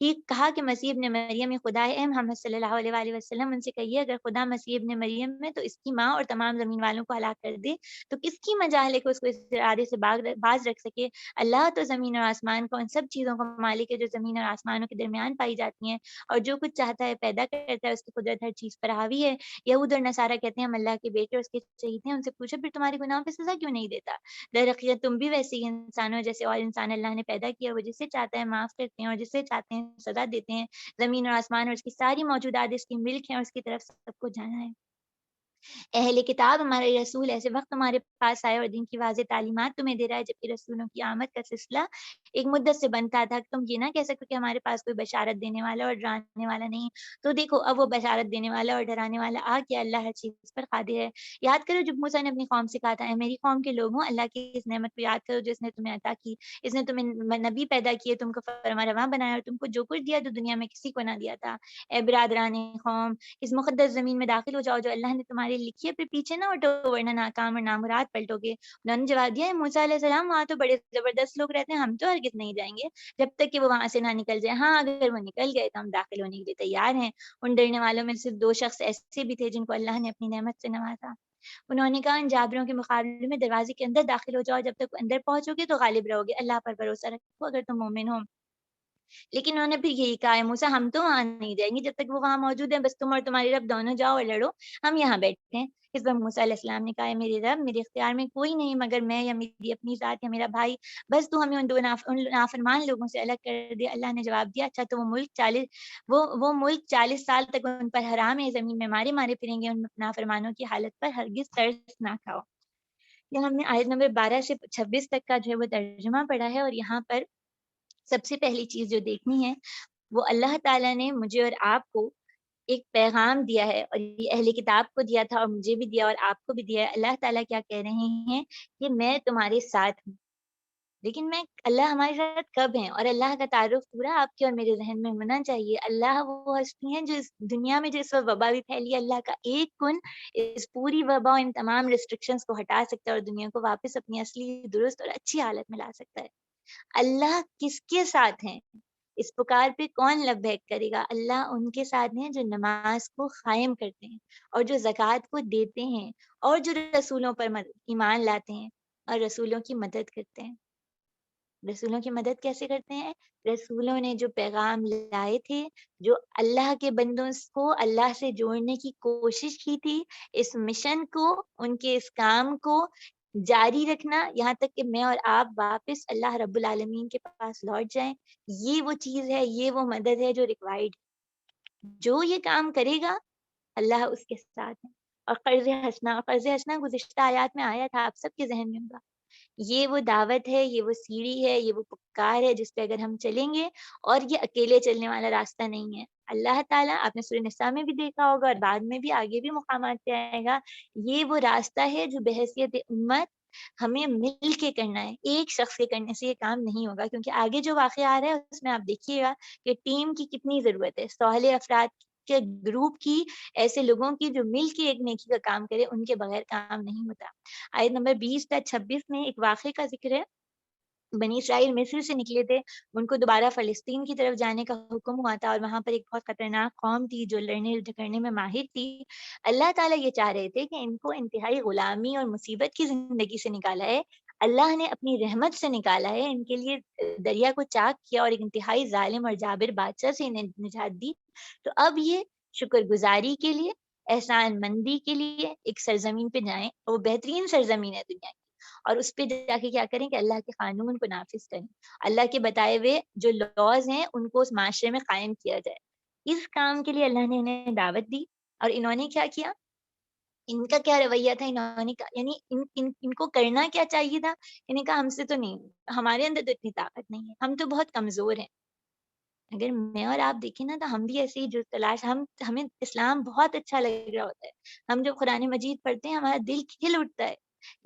ہی کہا کہ مسیح ابن مریم ہی خدا ہے۔ اے محمد صلی اللہ علیہ وآلہ وسلم ان سے کہیے اگر خدا مسیح ابن مریم میں تو اس کی ماں اور تمام زمین والوں کو ہلاک کر دے تو کس کی مجال ہے کہ اس کو اس ارادے سے باز رکھ سکے؟ اللہ تو زمین اور آسمان کو ان سب چیزوں کا مالک ہے جو زمین اور آسمانوں کے درمیان پائی جاتی ہیں، اور جو کچھ چاہتا ہے پیدا کرتا ہے، اس کی قدرت ہر چیز پر حاوی ہے۔ یہود اور نصارہ کہتے ہیں ہم اللہ کے بیٹے اور اس کے شہید ہیں، ان سے پوچھو پھر تمہارے گناہوں پہ سزا کیوں نہیں دیتا؟ در حقیقت تم بھی ویسے ہی انسان ہو جیسے اور انسان اللہ نے پیدا کیا، وہ جسے چاہتا ہے معاف کرتے ہیں اور جسے چاہتے ہیں سزا دیتے ہیں۔ زمین اور آسمان اور اس کی ساری موجودات اس کی ملک ہیں اور اس کی طرف سب کو جانا ہے۔ اہل کتاب ہمارے رسول ایسے وقت تمہارے پاس آئے اور دین کی واضح تعلیمات تمہیں دے رہا ہے جبکہ رسولوں کی آمد کا سلسلہ ایک مدت سے بنتا تھا، کہ تم یہ نہ کہہ سکو کہ ہمارے پاس کوئی بشارت دینے والا اور ڈرانے والا نہیں۔ تو دیکھو اب وہ بشارت دینے والا اور ڈرانے والا آ گیا، اللہ ہر چیز پر قادر ہے۔ یاد کرو جب موسیٰ نے اپنی قوم سے کہا تھا اے میری قوم کے لوگوں، اللہ کی اس نعمت کو یاد کرو جو اس نے تمہیں عطا کی، اس نے تمہیں نبی پیدا کیے، تم کو فرما رواں بنایا اور تم کو جو کچھ دیا تو دنیا میں کسی کو نہ دیا تھا۔ اے برادران قوم، اس مقدس زمین میں داخل ہو جاؤ جو اللہ نے تمہارے لیے لکھی ہے، پھر پیچھے نہ ہٹو ورنہ ناکام اور نامراد پلٹو گے۔ انہوں نے جواب دیا، موسیٰ علیہ السلام وہاں تو بڑے زبردست لوگ رہتے ہیں، ہم تو ہرگز نہیں جائیں گے جب تک کہ وہ وہاں سے نہ نکل جائے۔ ہاں اگر وہ نکل گئے تو ہم داخل ہونے کے لیے تیار ہیں۔ ان ڈرنے والوں میں سے 2 شخص ایسے بھی تھے جن کو اللہ نے اپنی نعمت سے نوازا۔ انہوں نے کہا ان جابروں کے مقابلے میں دروازے کے اندر داخل ہو جاؤ، جب تک اندر پہنچو گے تو غالب رہو گے، اللہ پر بھروسہ رکھو اگر تم مومن ہو۔ لیکن انہوں نے پھر یہی کہا ہے موسیٰ ہم تو وہاں نہیں جائیں گے جب تک وہ وہاں موجود ہیں، بس تم اور تمہاری رب دونوں جاؤ اور لڑو، ہم یہاں بیٹھے ہیں۔ اس پر موسیٰ علیہ السلام نے کہا ہے میرے رب میرے اختیار میں کوئی نہیں مگر میں یا میری اپنی ذات یا میرا بھائی، بس تو ہمیں ان نافرمان لوگوں سے الگ کر دے۔ اللہ نے جواب دیا اچھا تو وہ ملک 40 سال تک ان پر حرام ہے، زمین میں مارے مارے پھریں گے، ان نافرمانوں کی حالت پر ہرگز ترس نہ کھاؤ۔ یہ ہم نے آیت نمبر 12 سے 26 تک کا جو ہے وہ ترجمہ پڑھا ہے، اور یہاں پر سب سے پہلی چیز جو دیکھنی ہے وہ اللہ تعالیٰ نے مجھے اور آپ کو ایک پیغام دیا ہے، اور یہ اہل کتاب کو دیا تھا اور مجھے بھی دیا اور آپ کو بھی دیا ہے۔ اللہ تعالیٰ کیا کہہ رہے ہیں کہ میں تمہارے ساتھ ہوں، لیکن میں اللہ ہمارے ساتھ کب ہیں، اور اللہ کا تعارف پورا آپ کے اور میرے ذہن میں ہونا چاہیے۔ اللہ وہ ہستی ہیں جو اس دنیا میں جو اس وقت وبا بھی پھیلی ہے، اللہ کا ایک کن اس پوری وبا اور ان تمام ریسٹرکشنز کو ہٹا سکتا ہے اور دنیا کو واپس اپنی اصلی درست اور اچھی حالت میں لا سکتا ہے۔ اللہ کس کے ساتھ ہیں؟ اس پکار پہ کون لبیک کرے گا؟ اللہ ان کے ساتھ ہیں جو نماز کو قائم کرتے ہیں اور جو زکوٰۃ کو دیتے ہیں اور جو رسولوں پر ایمان لاتے ہیں اور رسولوں کی مدد کرتے ہیں۔ رسولوں کی مدد کیسے کرتے ہیں؟ رسولوں نے جو پیغام لائے تھے، جو اللہ کے بندوں کو اللہ سے جوڑنے کی کوشش کی تھی، اس مشن کو، ان کے اس کام کو جاری رکھنا یہاں تک کہ میں اور آپ واپس اللہ رب العالمین کے پاس لوٹ جائیں، یہ وہ چیز ہے، یہ وہ مدد ہے جو ریکوائرڈ۔ جو یہ کام کرے گا اللہ اس کے ساتھ ہے۔ اور قرض حسنہ گزشتہ آیات میں آیا تھا، آپ سب کے ذہن میں ہوگا۔ یہ وہ دعوت ہے، یہ وہ سیڑھی ہے، یہ وہ پکار ہے جس پہ اگر ہم چلیں گے، اور یہ اکیلے چلنے والا راستہ نہیں ہے۔ اللہ تعالیٰ، آپ نے سورہ نساء میں بھی دیکھا ہوگا اور بعد میں بھی آگے بھی مقامات پہ آئے گا، یہ وہ راستہ ہے جو بحیثیت امت ہمیں مل کے کرنا ہے۔ ایک شخص کے کرنے سے یہ کام نہیں ہوگا، کیونکہ آگے جو واقعہ آ رہا ہے اس میں آپ دیکھیے گا کہ ٹیم کی کتنی ضرورت ہے، صالح افراد کے گروپ کی، ایسے لوگوں کی جو مل کے ایک نیکی کا کام کرے، ان کے بغیر کام نہیں ہوتا۔ آیت نمبر 20 تا 26 میں ایک واقعے کا ذکر ہے۔ بنی اسرائیل مصر سے نکلے تھے، ان کو دوبارہ فلسطین کی طرف جانے کا حکم ہوا تھا، اور وہاں پر ایک بہت خطرناک قوم تھی جو لڑنے جھگڑنے میں ماہر تھی۔ اللہ تعالیٰ یہ چاہ رہے تھے کہ ان کو انتہائی غلامی اور مصیبت کی زندگی سے نکالا ہے، اللہ نے اپنی رحمت سے نکالا ہے، ان کے لیے دریا کو چاک کیا اور ایک انتہائی ظالم اور جابر بادشاہ سے انہیں نجات دی۔ تو اب یہ شکر گزاری کے لیے، احسان مندی کے لیے ایک سرزمین پہ جائیں، اور وہ بہترین سرزمین ہے دنیا کی، اور اس پہ جا کے کیا کریں کہ اللہ کے قانون کو نافذ کریں، اللہ کے بتائے ہوئے جو لاز ہیں ان کو اس معاشرے میں قائم کیا جائے۔ اس کام کے لیے اللہ نے انہیں دعوت دی، اور انہوں نے کیا کیا؟ ان کا کیا رویہ تھا؟ انہوں نے یعنی ان کو کرنا کیا چاہیے تھا؟ انہوں نے کہا ہم سے تو نہیں، ہمارے اندر تو اتنی طاقت نہیں ہے، ہم تو بہت کمزور ہیں۔ اگر میں اور آپ دیکھیں نا تو ہم بھی ایسے ہی جو تلاش، ہمیں اسلام بہت اچھا لگ رہا ہوتا ہے، ہم جب قرآن مجید پڑھتے ہیں ہمارا دل کھل اٹھتا ہے،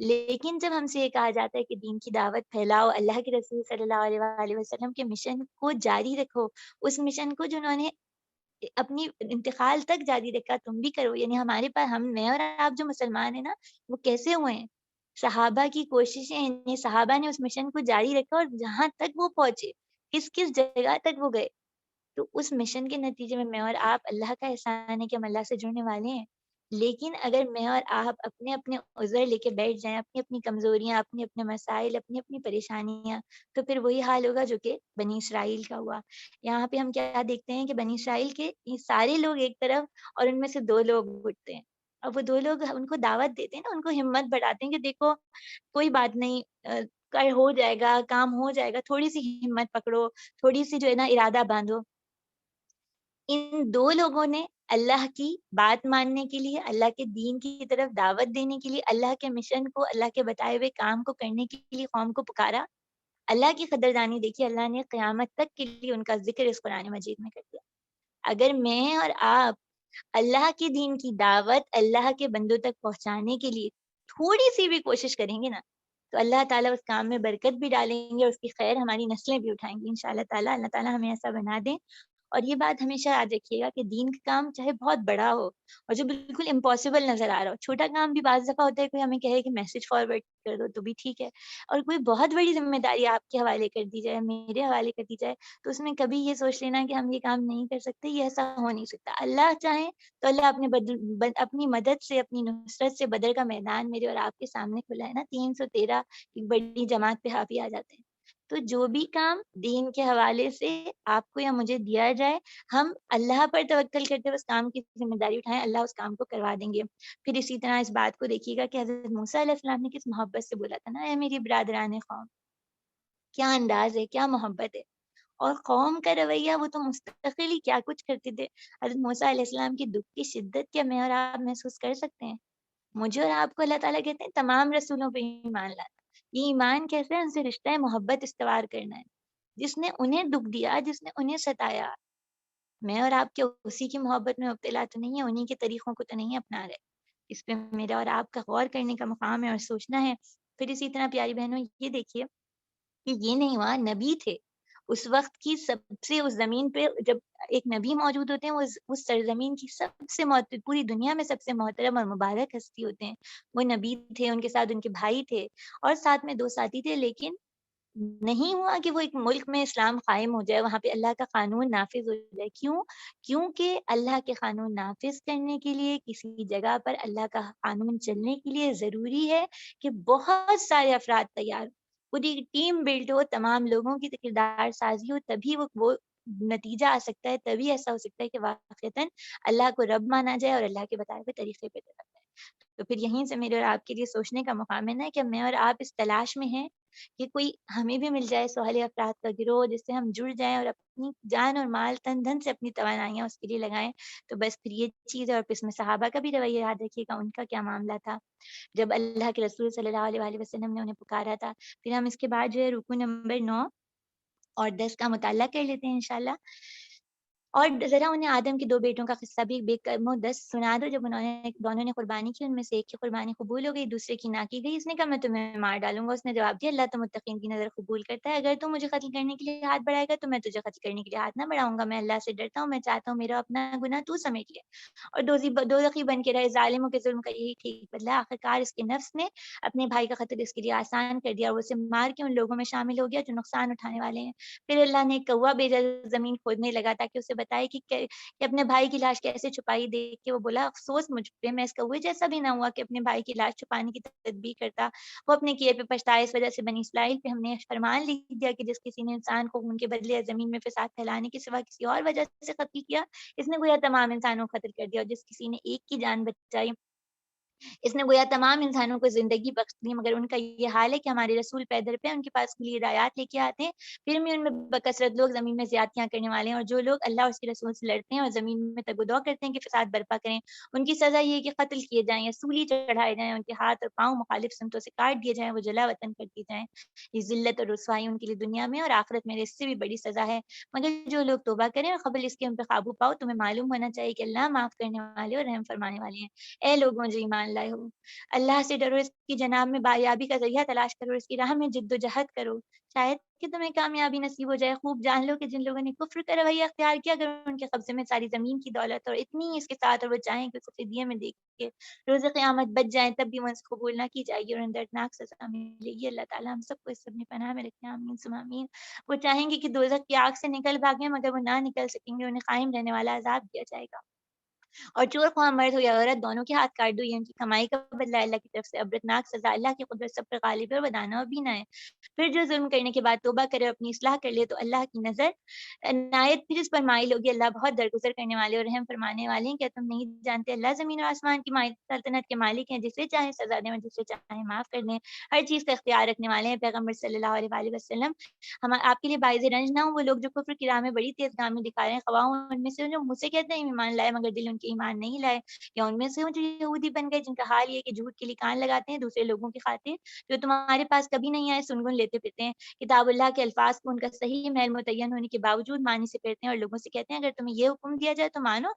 لیکن جب ہم سے یہ کہا جاتا ہے کہ دین کی دعوت پھیلاؤ، اللہ کے رسول صلی اللہ علیہ وآلہ وسلم کے مشن کو جاری رکھو، اس مشن کو جو انہوں نے اپنی انتقال تک جاری رکھا تم بھی کرو، یعنی ہمارے پاس، میں اور آپ جو مسلمان ہیں نا، وہ کیسے ہوئے ہیں؟ صحابہ کی کوششیں، یعنی صحابہ نے اس مشن کو جاری رکھا اور جہاں تک وہ پہنچے، کس کس جگہ تک وہ گئے، تو اس مشن کے نتیجے میں اور آپ، اللہ کا احسان ہے کہ ہم اللہ سے جڑنے والے ہیں۔ لیکن اگر میں اور آپ اپنے اپنے عذر لے کے بیٹھ جائیں، اپنی اپنی کمزوریاں، اپنے اپنے مسائل، اپنی اپنی پریشانیاں، تو پھر وہی حال ہوگا جو کہ بنی اسرائیل کا ہوا۔ یہاں پہ ہم کیا دیکھتے ہیں کہ بنی اسرائیل کے یہ سارے لوگ ایک طرف، اور ان میں سے دو لوگ اٹھتے ہیں، اور وہ دو لوگ ان کو دعوت دیتے ہیں نا، ان کو ہمت بڑھاتے ہیں کہ دیکھو کوئی بات نہیں، کر ہو جائے گا، کام ہو جائے گا، تھوڑی سی ہمت پکڑو، تھوڑی سی جو ہے نا ارادہ باندھو۔ ان دو لوگوں نے اللہ کی بات ماننے کے لیے، اللہ کے دین کی طرف دعوت دینے کے لیے، اللہ کے مشن کو، اللہ کے بتائے ہوئے کام کو کرنے کے لیے قوم کو پکارا۔ اللہ کی قدردانی دیکھیے، اللہ نے قیامت تک کے لیے ان کا ذکر اس قرآن مجید میں کر دیا۔ اگر میں اور آپ اللہ کے دین کی دعوت اللہ کے بندوں تک پہنچانے کے لیے تھوڑی سی بھی کوشش کریں گے نا، تو اللہ تعالیٰ اس کام میں برکت بھی ڈالیں گے، اور اس کی خیر ہماری نسلیں بھی اٹھائیں گی انشاءاللہ تعالیٰ۔ اللہ تعالیٰ ہمیں ایسا بنا دیں۔ اور یہ بات ہمیشہ یاد رکھیے گا کہ دین کا کام چاہے بہت بڑا ہو اور جو بالکل امپاسبل نظر آ رہا ہو، چھوٹا کام بھی بعض دفعہ ہوتا ہے، کوئی ہمیں کہے کہ میسج فارورڈ کر دو تو بھی ٹھیک ہے، اور کوئی بہت بڑی ذمہ داری آپ کے حوالے کر دی جائے، میرے حوالے کر دی جائے، تو اس میں کبھی یہ سوچ لینا کہ ہم یہ کام نہیں کر سکتے، یہ ایسا ہو نہیں سکتا۔ اللہ چاہیں تو اللہ اپنی مدد سے، اپنی نصرت سے بدر کا میدان میرے اور آپ کے سامنے کھلا ہے نا، 313 ایک بڑی جماعت پہ حاوی آ جاتے ہیں۔ تو جو بھی کام دین کے حوالے سے آپ کو یا مجھے دیا جائے، ہم اللہ پر توکل کرتے ہوئے اس کام کی ذمہ داری اٹھائیں، اللہ اس کام کو کروا دیں گے۔ پھر اسی طرح اس بات کو دیکھیے گا کہ حضرت موسیٰ علیہ السلام نے کس محبت سے بولا تھا نا، اے میری برادران قوم، کیا انداز ہے، کیا محبت ہے، اور قوم کا رویہ، وہ تو مستقل ہی کیا کچھ کرتے تھے۔ حضرت موسیٰ علیہ السلام کی دکھ کی شدت کیا میں اور آپ محسوس کر سکتے ہیں؟ مجھے اور آپ کو اللہ تعالیٰ کہتے ہیں تمام رسولوں پہ ایمان لانا۔ یہ ایمان کیسے ہے؟ ان سے رشتہ محبت استوار کرنا ہے۔ جس نے انہیں دکھ دیا، جس نے انہیں ستایا، میں اور آپ کے اسی کی محبت میں مبتلا تو نہیں ہے، انہی کے طریقوں کو تو نہیں اپنا رہے۔ اس پہ میرا اور آپ کا غور کرنے کا مقام ہے اور سوچنا ہے۔ پھر اسی طرح پیاری بہنوں یہ دیکھیے کہ یہ نہیں ہوا، نبی تھے اس وقت کی سب سے، اس زمین پہ جب ایک نبی موجود ہوتے ہیں، وہ اس سرزمین کی سب سے پوری دنیا میں سب سے محترم اور مبارک ہستی ہوتے ہیں، وہ نبی تھے، ان کے ساتھ ان کے بھائی تھے اور ساتھ میں 2 ساتھی تھے، لیکن نہیں ہوا کہ وہ ایک ملک میں اسلام قائم ہو جائے، وہاں پہ اللہ کا قانون نافذ ہو جائے. کیوں؟ کیونکہ اللہ کے قانون نافذ کرنے کے لیے کسی جگہ پر اللہ کا قانون چلنے کے لیے ضروری ہے کہ بہت سارے افراد تیار ہوں، پوری ٹیم بلڈ ہو، تمام لوگوں کی کردار سازی ہو، تبھی وہ نتیجہ آ سکتا ہے، تبھی ایسا ہو سکتا ہے کہ واقعتاً اللہ کو رب مانا جائے اور اللہ کے بتائے ہوئے طریقے پہ چلا جائے. تو پھر یہیں سے میرے اور آپ کے لیے سوچنے کا مقام ہے نا کہ میں اور آپ اس تلاش میں ہیں کہ کوئی ہمیں بھی مل جائے صالح افراد کا گروہ جس سے ہم جڑ جائیں اور اپنی جان اور مال تن دھن سے اپنی توانائیاں اس کے لیے لگائیں. تو بس پھر یہ چیز ہے. اور پھر اس میں صحابہ کا بھی رویہ یاد رکھیے گا، ان کا کیا معاملہ تھا جب اللہ کے رسول صلی اللہ علیہ وآلہ وسلم نے انہیں پکارا تھا. پھر ہم اس کے بعد جو ہے رکو نمبر 9 اور 10 کا مطالعہ کر لیتے ہیں انشاءاللہ. اور ذرا انہیں آدم کے 2 بیٹوں کا قصہ بھی 10 سنا دو. جب دونوں نے قربانی کی، ان میں سے ایک کی قربانی قبول ہو گئی، دوسرے کی نہ کی گئی. اس نے کہا میں تمہیں مار ڈالوں گا. اس نے جواب دیا اللہ تو متقین کی نظر قبول کرتا ہے، اگر تو مجھے قتل کرنے کے لیے ہاتھ بڑھائے گا تو میں تجھے قتل کرنے کے لیے ہاتھ نہ بڑھاؤں گا. میں اللہ سے ڈرتا ہوں، میں چاہتا ہوں میرا اپنا گناہ تو سمیٹ لے. اور دوزخی بن کے رہے. ظالموں کے ظلم کا یہی ٹھیک بدلا. آخرکار اس کے نفس نے اپنے بھائی کا قتل اس کے لیے آسان کر دیا اور اسے مار کے ان لوگوں میں شامل ہو گیا جو نقصان اٹھانے والے ہیں. پھر اللہ نے ایک کوا بھیجا زمین کھودنے لگا تاکہ اسے بتائے کہ اپنے بھائی کی لاش کیسے چھپائی. دیکھ کے وہ بولا افسوس مجھ پہ، میں اس کوے جیسا بھی نہ ہوا کہ اپنے بھائی کی لاش چھپانے کی تدبیر کرتا. وہ اپنے کیے پہ پچھتایا. اس وجہ سے بنی اسرائیل پہ ہم نے فرمان لکھ دیا کہ جس کسی نے انسان کو ان کے بدلے زمین میں فساد پھیلانے کے سوا کسی اور وجہ سے قتل کیا، اس نے گویا تمام انسانوں کو قتل کر دیا. اور جس کسی نے ایک کی جان بچائی، اس نے گویا تمام انسانوں کو زندگی بخش دی. مگر ان کا یہ حال ہے کہ ہمارے رسول پیدر پہ ان کے پاس کھلی ہدایات لے کے آتے ہیں، پھر بھی ان میں بکثرت لوگ زمین میں زیادتیاں کرنے والے ہیں. اور جو لوگ اللہ اور اس کے رسول سے لڑتے ہیں اور زمین میں تگ و دو کرتے ہیں کہ فساد برپا کریں، ان کی سزا یہ ہے کہ قتل کیے جائیں یا سولی چڑھائے جائیں، ان کے ہاتھ اور پاؤں مخالف سمتوں سے کاٹ دیے جائیں، وہ جلا وطن کر دی جائیں. یہ ذلت اور رسوائی ان کے لیے دنیا میں اور آخرت میں اس سے بھی بڑی سزا ہے. مگر جو لوگ توبہ کریں اور قبل اس کے ان پہ قابو پاؤ، تمہیں معلوم ہونا چاہیے کہ اللہ معاف کرنے والے اور رحم فرمانے والے ہیں. اے لوگوں جو ایمان لائے ہو، اللہ سے ڈرو، اس کی جناب میں بایابی کا ذریعہ تلاش کرو، اس کی راہ میں جد و جہد کرو، شاید کہ تمہیں کامیابی نصیب ہو جائے. خوب جان لو کہ جن لوگوں نے کفر کا رویہ اختیار کیا، اگر ان کے قبضے میں ساری زمین کی دولت اور اتنی ہی اس کے ساتھ اور وہ چاہیں کہ اس کو فدیے میں دیکھ کے روز قیامت بچ جائیں، تب بھی وہ ان سے قبول نہ کی جائے گی اور انہیں دردناک سزا ملے گی. اللہ تعالیٰ ہم سب کو اس اپنی پناہ میں رکھے، آمین ثم آمین. وہ چاہیں گے کہ دوزخ کی آگ سے نکل بھاگیں، مگر وہ نہ نکل سکیں گے، انہیں قائم رہنے والا عذاب دیا جائے گا. اور چور خواہ مرد ہو یا عورت، دونوں کے ہاتھ کاٹ دو. یہ ان کی کمائی کا بدلہ ہے اللہ کی طرف سے، عبرتناک سزا. اللہ کی قدرت سب پر غالب ہے اور وہ دانا بھی نہ ہے. پھر جو ظلم کرنے کے بعد توبہ کرے اور اپنی اصلاح کر لے تو اللہ کی نظر عنایت پھر اس پر مائل ہوگی. اللہ بہت درگزر کرنے والے اور رحم فرمانے والے ہیں. کیا تم نہیں جانتے اللہ زمین اور آسمان کی سلطنت کے مالک ہیں، جسے چاہیں سزا دیں اور جسے چاہیں معاف کر دیں، ہر چیز کا اختیار رکھنے والے ہیں. پیغمبر صلی اللہ علیہ وآلہ وسلم ہم آپ کے لیے باعث رنج نہ ہوں وہ لوگ جو کفر کی راہ میں بڑی تیز گامی دکھا رہے ہیں، خواہ ان میں سے جو منہ سے کہتے ہیں ایمان لائے مگر دل ان کے ایمان نہیں لائے، یا ان میں سے جو یہودی بن گئے جن کا حال یہ کہ جھوٹ کے لیے کان لگاتے ہیں دوسرے لوگوں کی خاطر، جو تمہارے پاس کبھی نہیں آئے سنگن لیتے پھرتے ہیں. کتاب اللہ کے الفاظ کو ان کا صحیح محل متعین ہونے کے باوجود معنی سے پھرتے ہیں اور لوگوں سے کہتے ہیں اگر تمہیں یہ حکم دیا جائے تو مانو،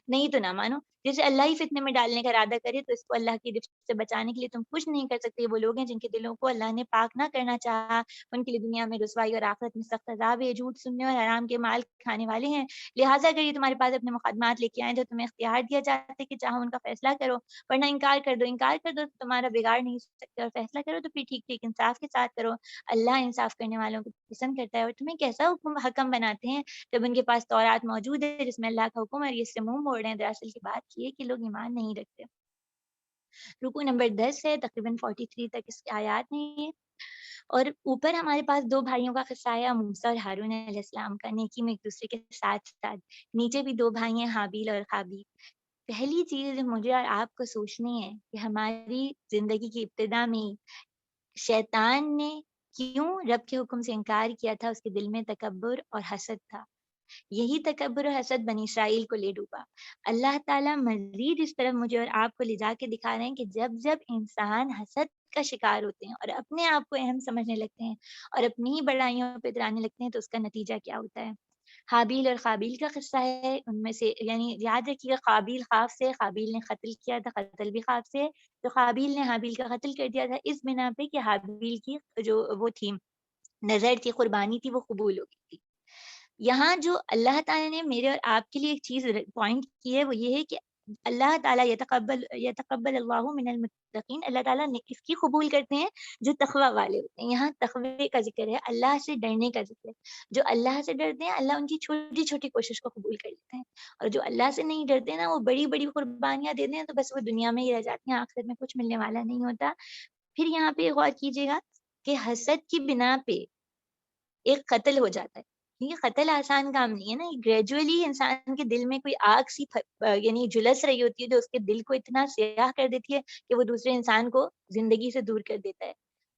نہیں تو نہ مانو. جسے اللہ ہی فتنے میں ڈالنے کا ارادہ کرے تو اس کو اللہ کی رفت سے بچانے کے لیے تم کچھ نہیں کر سکتے. وہ لوگ ہیں جن کے دلوں کو اللہ نے پاک نہ کرنا چاہا، ان کے لیے دنیا میں رسوائی اور آخرت میں سخت عذاب ہے. جھوٹ سننے اور حرام کے مال کھانے والے ہیں. لہٰذا اگر یہ تمہارے پاس اپنے مقدمات لے کے آئیں تو تمہیں اختیار دیا جاتا ہے کہ چاہو ان کا فیصلہ کرو، ورنہ انکار کر دو تو تمہارا بگاڑ نہیں سکتے، اور فیصلہ کرو تو پھر ٹھیک ٹھیک انصاف کے ساتھ کرو. اللہ انصاف کرنے والوں کو پسند کرتا ہے. اور تمہیں کیسا حکم بناتے ہیں جب ان کے پاس تورات موجود ہے جس میں اللہ کا حکم ہے، اور یہ اس سے منہ موڑ رہے ہیں. دراصل کی بات یہ ہے کہ لوگ ایمان نہیں رکھتے. رکو نمبر 10 ہے، تقریباً 43 تک اس کی آیات نہیں ہے. اور اوپر ہمارے پاس 2 بھائیوں کا قصہ ہے، موسیٰ اور ہارون علیہ السلام کا، نیکی میں ایک دوسرے کے ساتھ ساتھ. نیچے بھی 2 بھائی ہیں، حابیل اور قابیل. پہلی چیز جو مجھے اور آپ کو سوچنی ہے کہ ہماری زندگی کی ابتدا میں شیطان نے کیوں رب کے حکم سے انکار کیا تھا؟ اس کے دل میں تکبر اور حسد تھا. یہی تکبر اور حسد بنی اسرائیل کو لے ڈوبا. اللہ تعالیٰ مزید اس طرف مجھے اور آپ کو لے جا کے دکھا رہے ہیں کہ جب جب انسان حسد کا شکار ہوتے ہیں اور اپنے آپ کو اہم سمجھنے لگتے ہیں اور اپنی ہی بڑائیوں پہ اترانے لگتے ہیں تو اس کا نتیجہ کیا ہوتا ہے. حابیل اور قابیل کا قصہ ہے. ان میں سے یعنی یاد رکھیے گا، قابیل خوف سے، قابیل نے قتل کیا تھا، قتل بھی خوف سے. تو قابیل نے حابیل کا قتل کر دیا تھا اس بنا پہ کہ حابیل کی جو وہ تھی نظر تھی، قربانی تھی، وہ قبول ہو گئی تھی۔ یہاں جو اللہ تعالیٰ نے میرے اور آپ کے لیے ایک چیز پوائنٹ کی ہے وہ یہ ہے کہ اللہ تعالیٰ یتقبل اللہ من المتقین، اللہ تعالیٰ نے اس کی قبول کرتے ہیں جو تقوی والے ہوتے ہیں۔ یہاں تقوی کا ذکر ہے، اللہ سے ڈرنے کا ذکر ہے۔ جو اللہ سے ڈرتے ہیں اللہ ان کی چھوٹی چھوٹی کوشش کو قبول کر لیتے ہیں، اور جو اللہ سے نہیں ڈرتے نا وہ بڑی بڑی قربانیاں دیتے ہیں تو بس وہ دنیا میں ہی رہ جاتی ہیں، آخرت میں کچھ ملنے والا نہیں ہوتا۔ پھر یہاں پہ غور کیجیے گا کہ حسد کی بنا پہ ایک قتل ہو جاتا ہے۔ یہ قتل آسان کام نہیں ہے نا، گریجولی انسان کے دل میں کوئی آگ سی یعنی جھلس رہی ہوتی ہے جو اس کے دل کو اتنا سیاہ کر دیتی ہے کہ وہ دوسرے انسان کو زندگی سے دور کر دیتا ہے۔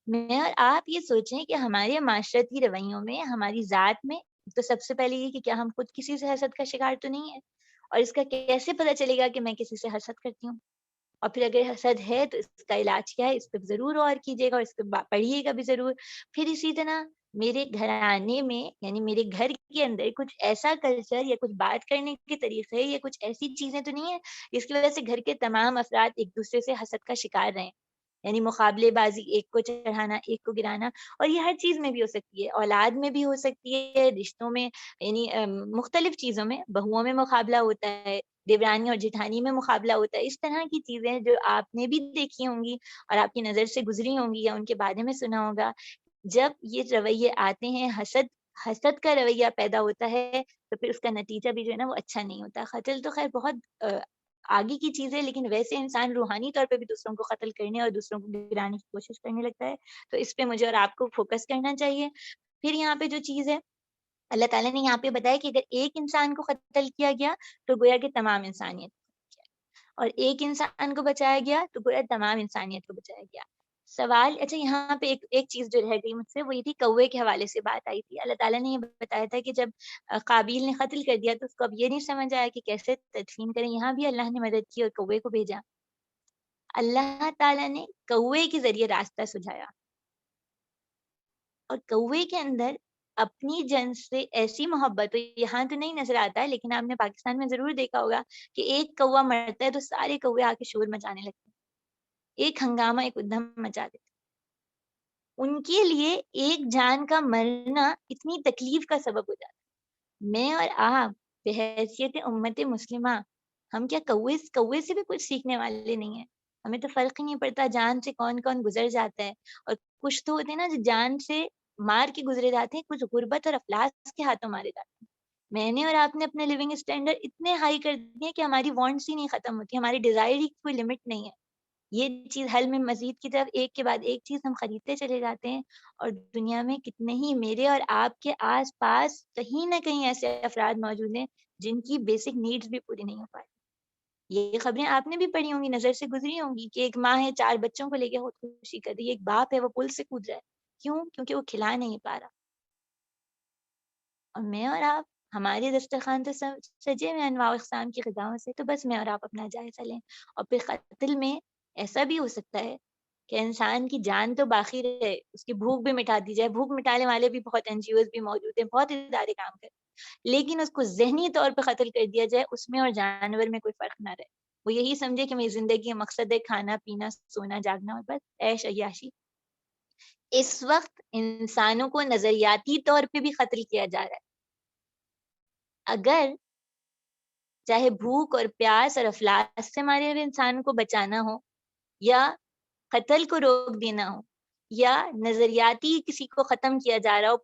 میں اور آپ یہ سوچیں کہ ہمارے معاشرتی رویوں میں، ہماری ذات میں، تو سب سے پہلے یہ کہ کیا ہم خود کسی سے حسد کا شکار تو نہیں ہے، اور اس کا کیسے پتہ چلے گا کہ میں کسی سے حسد کرتی ہوں؟ اور پھر اگر حسد ہے تو اس کا علاج کیا ہے، اس پہ ضرور غور کیجیے گا اور اس پہ پڑھیے گا بھی ضرور۔ پھر اسی طرح میرے گھرانے میں یعنی میرے گھر کے اندر کچھ ایسا کلچر یا کچھ بات کرنے کے طریقے یا کچھ ایسی چیزیں تو نہیں ہیں جس کی وجہ سے گھر کے تمام افراد ایک دوسرے سے حسد کا شکار رہیں، یعنی مقابلے بازی، ایک کو چڑھانا، ایک کو گرانا۔ اور یہ ہر چیز میں بھی ہو سکتی ہے، اولاد میں بھی ہو سکتی ہے، رشتوں میں، یعنی مختلف چیزوں میں، بہوؤں میں مقابلہ ہوتا ہے، دیورانی اور جٹھانی میں مقابلہ ہوتا ہے۔ اس طرح کی چیزیں جو آپ نے بھی دیکھی ہوں گی اور آپ کی نظر سے گزری ہوں گی یا ان کے بارے میں سنا ہوگا، جب یہ رویے آتے ہیں، حسد کا رویہ پیدا ہوتا ہے تو پھر اس کا نتیجہ بھی جو ہے نا وہ اچھا نہیں ہوتا۔ قتل تو خیر بہت آگے کی چیز ہے، لیکن ویسے انسان روحانی طور پہ بھی دوسروں کو قتل کرنے اور دوسروں کو گرانے کی کوشش کرنے لگتا ہے، تو اس پہ مجھے اور آپ کو فوکس کرنا چاہیے۔ پھر یہاں پہ جو چیز ہے اللہ تعالیٰ نے یہاں پہ بتایا کہ اگر ایک انسان کو قتل کیا گیا تو گویا کہ تمام انسانیت کو بچایا، اور ایک انسان کو بچایا گیا تو گویا تمام انسانیت کو بچایا گیا۔ سوال اچھا یہاں پہ ایک چیز جو رہ گئی مجھ سے وہ یہ تھی، کوے کے حوالے سے بات آئی تھی۔ اللہ تعالیٰ نے یہ بتایا تھا کہ جب قابیل نے قتل کر دیا تو اس کو اب یہ نہیں سمجھ آیا کہ کیسے تدفین کریں، یہاں بھی اللہ نے مدد کی اور کوے کو بھیجا۔ اللہ تعالیٰ نے کوے کے ذریعے راستہ سجھایا، اور کوے کے اندر اپنی جنس سے ایسی محبت، یہاں تو نہیں نظر آتا ہے لیکن آپ نے پاکستان میں ضرور دیکھا ہوگا کہ ایک کوہ مرتا ہے تو سارے کوے آ کے شور مچانے لگتے ہیں، ایک ہنگامہ، ایک ادھم مچا دیتے ہیں۔ ان کے لیے ایک جان کا مرنا اتنی تکلیف کا سبب ہو جاتا ہے۔ میں اور آپ بحیثیت امت مسلمہ ہم کیا کوے سے بھی کچھ سیکھنے والے نہیں ہیں؟ ہمیں تو فرق ہی نہیں پڑتا جان سے کون کون گزر جاتا ہے، اور کچھ تو ہوتے ہیں نا جو جان سے مار کے گزرے جاتے ہیں، کچھ غربت اور افلاس کے ہاتھوں مارے جاتے ہیں۔ میں نے اور آپ نے اپنے لیونگ اسٹینڈرڈ اتنے ہائی کر دیے کہ ہماری وانٹس ہی نہیں ختم ہوتی، ہماری ڈیزائر کی کوئی لمٹ نہیں ہے۔ یہ چیز حل میں مزید کی طرف ایک کے بعد ایک چیز ہم خریدتے چلے جاتے ہیں، اور دنیا میں کتنے ہی میرے اور آپ کے آس پاس کہیں نہ کہیں ایسے افراد موجود ہیں جن کی بیسک نیڈز بھی پوری نہیں ہو پائی۔ یہ خبریں آپ نے بھی پڑھی ہوں گی، نظر سے گزری ہوں گی کہ ایک ماں ہے 4 بچوں کو لے کے خودکشی کر رہی ہے، ایک باپ ہے وہ پل سے کود رہا ہے، کیوں؟ کیونکہ وہ کھلا نہیں پا رہا۔ اور میں اور آپ، ہمارے دسترخوان تو سب سجے ہوئے انواع و اقسام کی غذاؤں سے، تو بس میں اور آپ اپنا جائزہ لیں۔ اور پھر قتل میں ایسا بھی ہو سکتا ہے کہ انسان کی جان تو باقی رہے، اس کی بھوک بھی مٹا دی جائے، بھوک مٹانے والے بھی بہت NGOs بھی موجود ہیں، بہت ادارے کام کرتے ہیں، لیکن اس کو ذہنی طور پہ قتل کر دیا جائے، اس میں اور جانور میں کوئی فرق نہ رہے، وہ یہی سمجھے کہ میری زندگی کا مقصد ہے کھانا پینا سونا جاگنا اور بس عیش عیاشی۔ اس وقت انسانوں کو نظریاتی طور پہ بھی قتل کیا جا رہا ہے۔ اگر چاہے بھوک اور پیاس اور افلاس سے مارے ہوئے انسان کو بچانا ہو، یا قتل کو روک دینا ہو، یا نظریاتی کسی کو ختم کیا جا رہا ہو،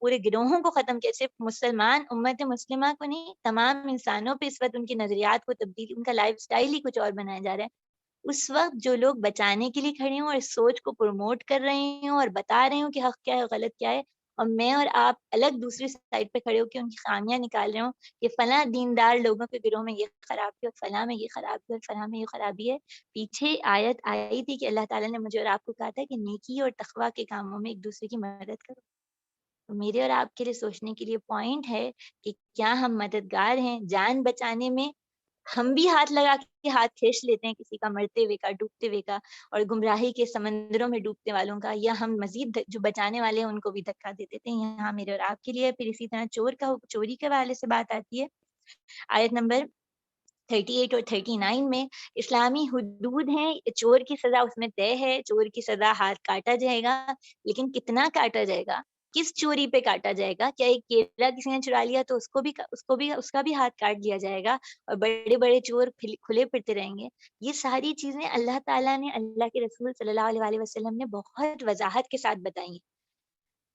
پورے گروہوں کو ختم کیا، صرف مسلمان امت مسلمہ کو نہیں، تمام انسانوں پہ اس وقت ان کے نظریات کو تبدیل، ان کا لائف سٹائل ہی کچھ اور بنایا جا رہا ہے، اس وقت جو لوگ بچانے کے لیے کھڑے ہوں اور اس سوچ کو پروموٹ کر رہے ہوں اور بتا رہے ہوں کہ حق کیا ہے غلط کیا ہے، اور میں اور آپ الگ دوسری سائڈ پہ کھڑے ہو کے ان کی خامیاں نکال رہے ہوں کہ فلاں دیندار لوگوں کے گروہ میں یہ خرابی اور فلاں میں یہ خرابی اور فلاں میں یہ خرابی ہے، پیچھے آیت آئی تھی کہ اللہ تعالیٰ نے مجھے اور آپ کو کہا تھا کہ نیکی اور تقوی کے کاموں میں ایک دوسرے کی مدد کرو۔ تو میرے اور آپ کے لیے سوچنے کے لیے پوائنٹ ہے کہ کیا ہم مددگار ہیں جان بچانے میں؟ ہم بھی ہاتھ لگا کے ہاتھ کھینچ لیتے ہیں کسی کا مرتے ہوئے کا، ڈوبتے ہوئے کا، اور گمراہی کے سمندروں میں ڈوبتے والوں کا، یا ہم مزید جو بچانے والے ہیں ان کو بھی دھکا دے دیتے ہیں؟ یہاں میرے اور آپ کے لیے پھر اسی طرح چوری کے حوالے سے بات آتی ہے، آیت نمبر 38 اور 39 میں اسلامی حدود ہیں، چور کی سزا اس میں طے ہے، چور کی سزا ہاتھ کاٹا جائے گا، لیکن کتنا کاٹا جائے گا کس چوری پہ کاٹا جائے گا؟ کیا ایک کیلا کسی نے چرا لیا تو اس کا بھی ہاتھ کاٹ لیا جائے گا اور بڑے بڑے چور کھلے پھرتے رہیں گے؟ یہ ساری چیزیں اللہ تعالیٰ نے، اللہ کے رسول صلی اللہ علیہ وآلہ وسلم نے بہت وضاحت کے ساتھ بتائی ہیں۔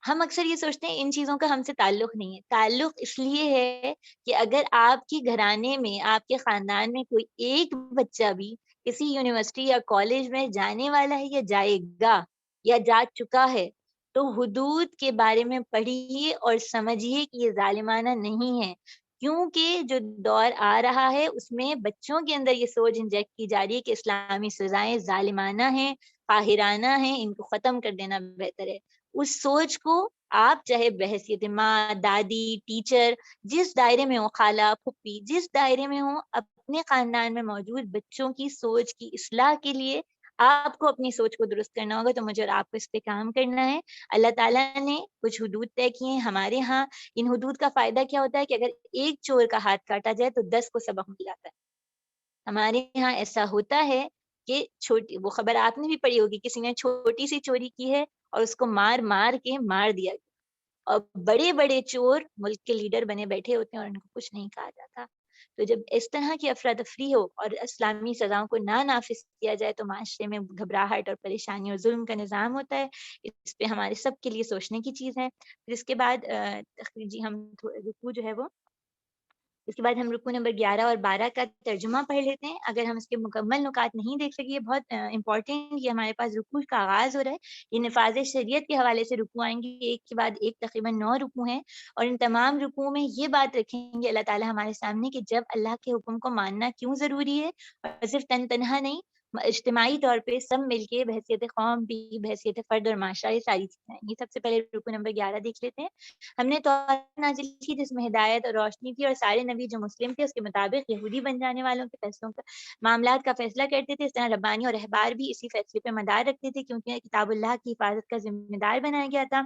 ہم اکثر یہ سوچتے ہیں ان چیزوں کا ہم سے تعلق نہیں ہے۔ تعلق اس لیے ہے کہ اگر آپ کے گھرانے میں، آپ کے خاندان میں کوئی ایک بچہ بھی کسی یونیورسٹی یا کالج میں جانے والا ہے یا جائے گا یا جا چکا ہے، تو حدود کے بارے میں پڑھیے اور سمجھیے کہ یہ ظالمانہ نہیں ہے، کیونکہ جو دور آ رہا ہے اس میں بچوں کے اندر یہ سوچ انجیکٹ کی جا رہی ہے کہ اسلامی سزائیں ظالمانہ ہیں، قاہرانہ ہیں، ان کو ختم کر دینا بہتر ہے۔ اس سوچ کو آپ چاہے بحیثیت ماں، دادی، ٹیچر، جس دائرے میں ہوں، خالہ، پھپھی، جس دائرے میں ہوں، اپنے خاندان میں موجود بچوں کی سوچ کی اصلاح کے لیے آپ کو اپنی سوچ کو درست کرنا ہوگا، تو مجھے اور آپ کو اس پہ کام کرنا ہے۔ اللہ تعالیٰ نے کچھ حدود طے کیے ہیں ہمارے ہاں۔ ان حدود کا فائدہ کیا ہوتا ہے کہ اگر ایک چور کا ہاتھ کاٹا جائے تو 10 کو سبق مل جاتا ہے۔ ہمارے یہاں ایسا ہوتا ہے کہ چھوٹی، وہ خبر آپ نے بھی پڑھی ہوگی، کسی نے چھوٹی سی چوری کی ہے اور اس کو مار مار کے مار دیا گیا، اور بڑے بڑے چور ملک کے لیڈر بنے بیٹھے ہوتے ہیں اور ان کو کچھ نہیں کہا جاتا۔ تو جب اس طرح کی افراتفری ہو اور اسلامی سزاؤں کو نہ نافذ کیا جائے تو معاشرے میں گھبراہٹ اور پریشانی اور ظلم کا نظام ہوتا ہے۔ اس پہ ہمارے سب کے لیے سوچنے کی چیز ہے۔ پھر اس کے بعد جی ہم رکوع جو ہے وہ، اس کے بعد ہم رکوع نمبر 11 اور 12 کا ترجمہ پڑھ لیتے ہیں۔ اگر ہم اس کے مکمل نکات نہیں دیکھ سکے، یہ بہت امپورٹنٹ، یہ ہمارے پاس رکوع کا آغاز ہو رہا ہے، یہ نفاذ شریعت کے حوالے سے رکوع آئیں گی، ایک کے بعد ایک تقریباً 9 رکوع ہیں، اور ان تمام رکوع میں یہ بات رکھیں گے اللہ تعالیٰ ہمارے سامنے کہ جب اللہ کے حکم کو ماننا کیوں ضروری ہے، اور صرف تنہا نہیں، اجتماعی طور پہ سب مل کے بحیثیت قوم بھی، بحیثیت فرد اور معاشرہ، یہ ساری چیزیں ہیں۔ یہ سب سے پہلے رکوع نمبر 11 دیکھ لیتے ہیں۔ ہم نے تورات نازل کی جس میں ہدایت اور روشنی تھی، اور سارے نبی جو مسلم تھے اس کے مطابق یہودی بن جانے والوں کے فیصلوں کا، معاملات کا فیصلہ کرتے تھے۔ اس طرح ربانی اور احبار بھی اسی فیصلے پہ مدار رکھتے تھے، کیونکہ کتاب اللہ کی حفاظت کا ذمہ دار بنایا گیا تھا،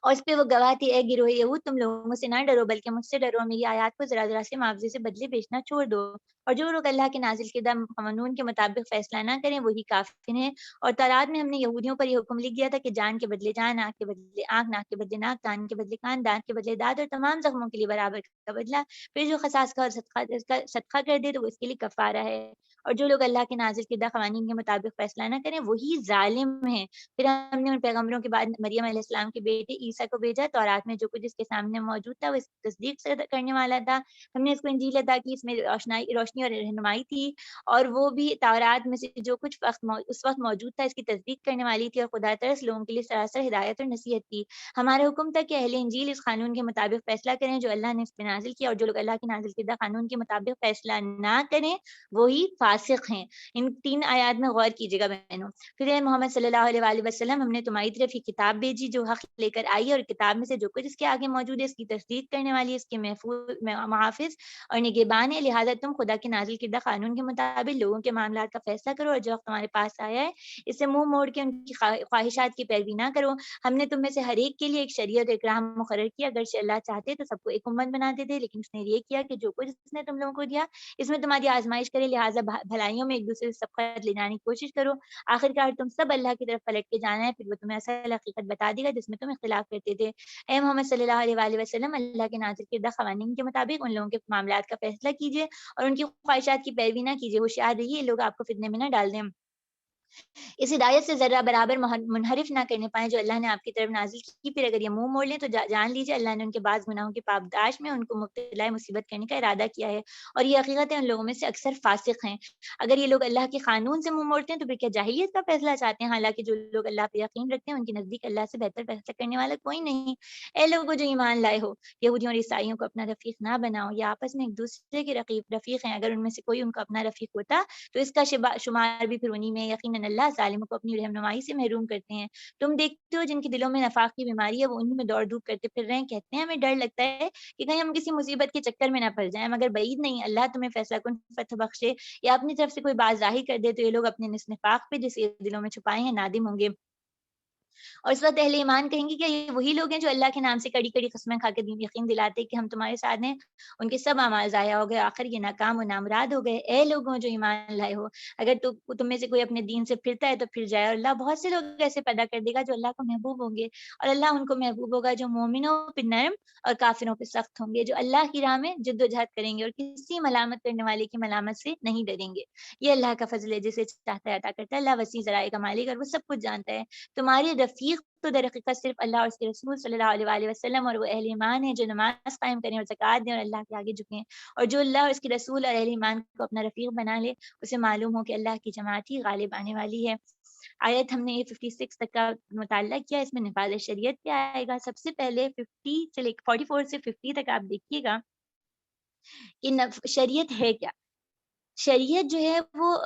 اور اس پہ وہ گواہ تھی، اے گروہ یہود، تم لوگوں سے نہ ڈرو بلکہ مجھ سے ڈرو، میری آیات کو ذرا ذرا سے معاوضے سے بدلے بیچنا چھوڑ دو، اور جو لوگ اللہ کے نازل کردہ قانون کے مطابق فیصلہ نہ کریں وہی کافر ہیں۔ اور تورات میں ہم نے یہودیوں پر یہ حکم لکھ دیا تھا کہ جان کے بدلے جان، آنکھ کے بدلے آنکھ، ناک کے بدلے ناک، کان کے بدلے کان، دانت کے بدلے دانت، اور تمام زخموں کے لیے برابر کا بدلہ۔ پھر جو قصاص کا اور صدقہ کر دے تو وہ اس کے لیے کفارہ ہے، اور جو لوگ اللہ کے نازل کردہ قوانین کے مطابق فیصلہ نہ کریں وہی ظالم ہیں۔ پھر ہم نے ان پیغمبروں کے بعد مریم علیہ السلام کے بیٹے عیسیٰ کو بھیجا، تورات میں جو کچھ اس کے سامنے موجود تھا وہ اس کی تصدیق سے کرنے والا تھا۔ ہم نے اس کو انجیل عطا کی، اس میں روشنی اور رہنمائی تھی، اور وہ بھی تورات میں سے جو کچھ اس وقت موجود تھا اس کی تصدیق کرنے والی تھی، اور خدا ترس لوگوں کے لیے سراسر ہدایت اور نصیحت تھی۔ ہمارا حکم تھا کہ اہل انجیل اس قانون کے مطابق فیصلہ کریں جو اللہ نے اس پہ نازل کیا، اور جو لوگ اللہ کے نازل کردہ قانون کے مطابق فیصلہ نہ کریں وہی فاسق ہیں۔ ان 3 آیات میں غور کیجیے گا بہنوں۔ پھر اے محمد صلی اللہ علیہ وآلہ وسلم، ہم نے تمہاری طرف یہ کتاب بھیجی جو حق لے کر آئی، اور کتاب میں سے جو کچھ اس کے آگے موجود ہے اس کی تصدیق کرنے والی، اس کے محافظ اور نگہبان ہے، لہٰذا تم خدا کے نازل کردہ قانون کے مطابق لوگوں کے معاملات کا فیصلہ کرو، اور جو وقت تمہارے پاس آیا ہے اس سے منہ موڑ کے ان کی خواہشات کی پیروی نہ کرو۔ ہم نے تم میں سے ہر ایک کے لیے ایک شریعت ایک راہ مقرر کیا، اگرچہ اللہ چاہتے تو سب کو ایک امت بناتے تھے، لیکن اس نے یہ کیا کہ جو کچھ اس نے تم لوگوں کو دیا اس میں تمہاری آزمائش کرے، لہٰذا بھلائیوں میں ایک دوسرے سے سبقت لے جانے کی کوشش کرو۔ آخرکار تم سب اللہ کی طرف پلٹ کے جانا ہے، پھر وہ تمہیں اصل حقیقت بتا دے گا جس میں تم اختلاف کرتے تھے۔ اے محمد صلی اللہ علیہ وآلہ وسلم، اللہ کے نازل کردہ قوانین کے مطابق ان لوگوں کے معاملات کا فیصلہ کیجیے اور ان کی خواہشات کی پیروی نہ کیجیے، ہوشیار رہیے یہ لوگ آپ کو فتنے میں نہ ڈال دیں، اس ہدایت سے ذرہ برابر منحرف نہ کرنے پائیں جو اللہ نے آپ کی طرف نازل کی۔ پھر اگر یہ منہ موڑ لیں تو جان لیجیے اللہ نے ان کے بعض گناہوں کی پابداش میں ان کو مبتلا مصیبت کرنے کا ارادہ کیا ہے، اور یہ حقیقت ہے ان لوگوں میں سے اکثر فاسق ہیں۔ اگر یہ لوگ اللہ کے قانون سے منہ موڑتے ہیں تو پھر کیا جاہلیت کا فیصلہ چاہتے ہیں؟ حالانکہ جو لوگ اللہ پہ یقین رکھتے ہیں ان کے نزدیک اللہ سے بہتر فیصلہ کرنے والا کوئی نہیں۔ اے لوگوں جو ایمان لائے ہو، یہودیوں اور عیسائیوں کو اپنا رفیق نہ بناؤ، یہ آپس میں ایک دوسرے کے رفیق ہیں، اگر ان میں سے کوئی ان کو اپنا رفیق ہوتا تو اس کا شمار بھی پھر انہی میں، یقیناً اللہ ظالموں کو اپنی رہنمائی سے محروم کرتے ہیں۔ تم دیکھتے ہو جن کے دلوں میں نفاق کی بیماری ہے وہ انہی میں دوڑ دھوپ کرتے پھر رہے ہیں، کہتے ہیں ہمیں ڈر لگتا ہے کہ کہیں ہم کسی مصیبت کے چکر میں نہ پھنس جائیں، مگر بعید نہیں اللہ تمہیں فیصلہ کن فتح بخشے یا اپنی طرف سے کوئی بات ظاہر کر دے تو یہ لوگ اپنے نفاق پہ جسے دلوں میں چھپائے ہیں نادم ہوں گے۔ اور اس وقت اہل ایمان کہیں گے کیا یہ وہی لوگ ہیں جو اللہ کے نام سے کڑی کڑی قسمیں کھا کے یقین دلاتے کہ ہم تمہارے ساتھ ہیں؟ ان کے سب اعمال ضائع ہو گئے، آخر یہ ناکام و نامراد ہو گئے۔ اے لوگوں جو ایمان لائے ہو، اگر تم میں سے کوئی اپنے دین سے پھرتا ہے تو پھر جائے، اور اللہ بہت سے لوگ ایسے پیدا کر دے گا جو اللہ کو محبوب ہوں گے، اور اللہ ان کو محبوب ہوگا جو مومنوں پہ نرم اور کافروں پہ سخت ہوں گے، جو اللہ کی راہ میں جد و جہد کریں گے اور کسی ملامت کرنے والے کی ملامت سے نہیں ڈریں گے۔ یہ اللہ کا فضل ہے، جسے چاہتا ہے عطا کرتا ہے۔ اللہ وسیع ذرائع کا مالک اور وہ سب کچھ جانتا ہے۔ تمہارے رفیق تو در حقیقت صرف اللہ اور اس کے رسول صلی اللہ علیہ وآلہ وسلم اور وہ اہل ایمان ہیں جو نماز قائم کریں اور زکوٰۃ دیں اور اللہ کے آگے جھکیں، اور جو اللہ اور اس کے رسول اور اہل ایمان کو اپنا رفیق بنا لے اسے معلوم ہو کہ اللہ کی جماعت ہی غالب آنے والی ہے۔ آیت ہم نے یہ 56 تک کا مطالعہ کیا، اس میں نفاذ شریعت کیا آئے گا۔ سب سے پہلے 50 سے لے 44 سے 50 تک آپ دیکھیے گا کہ شریعت ہے کیا۔ شریعت جو ہے وہ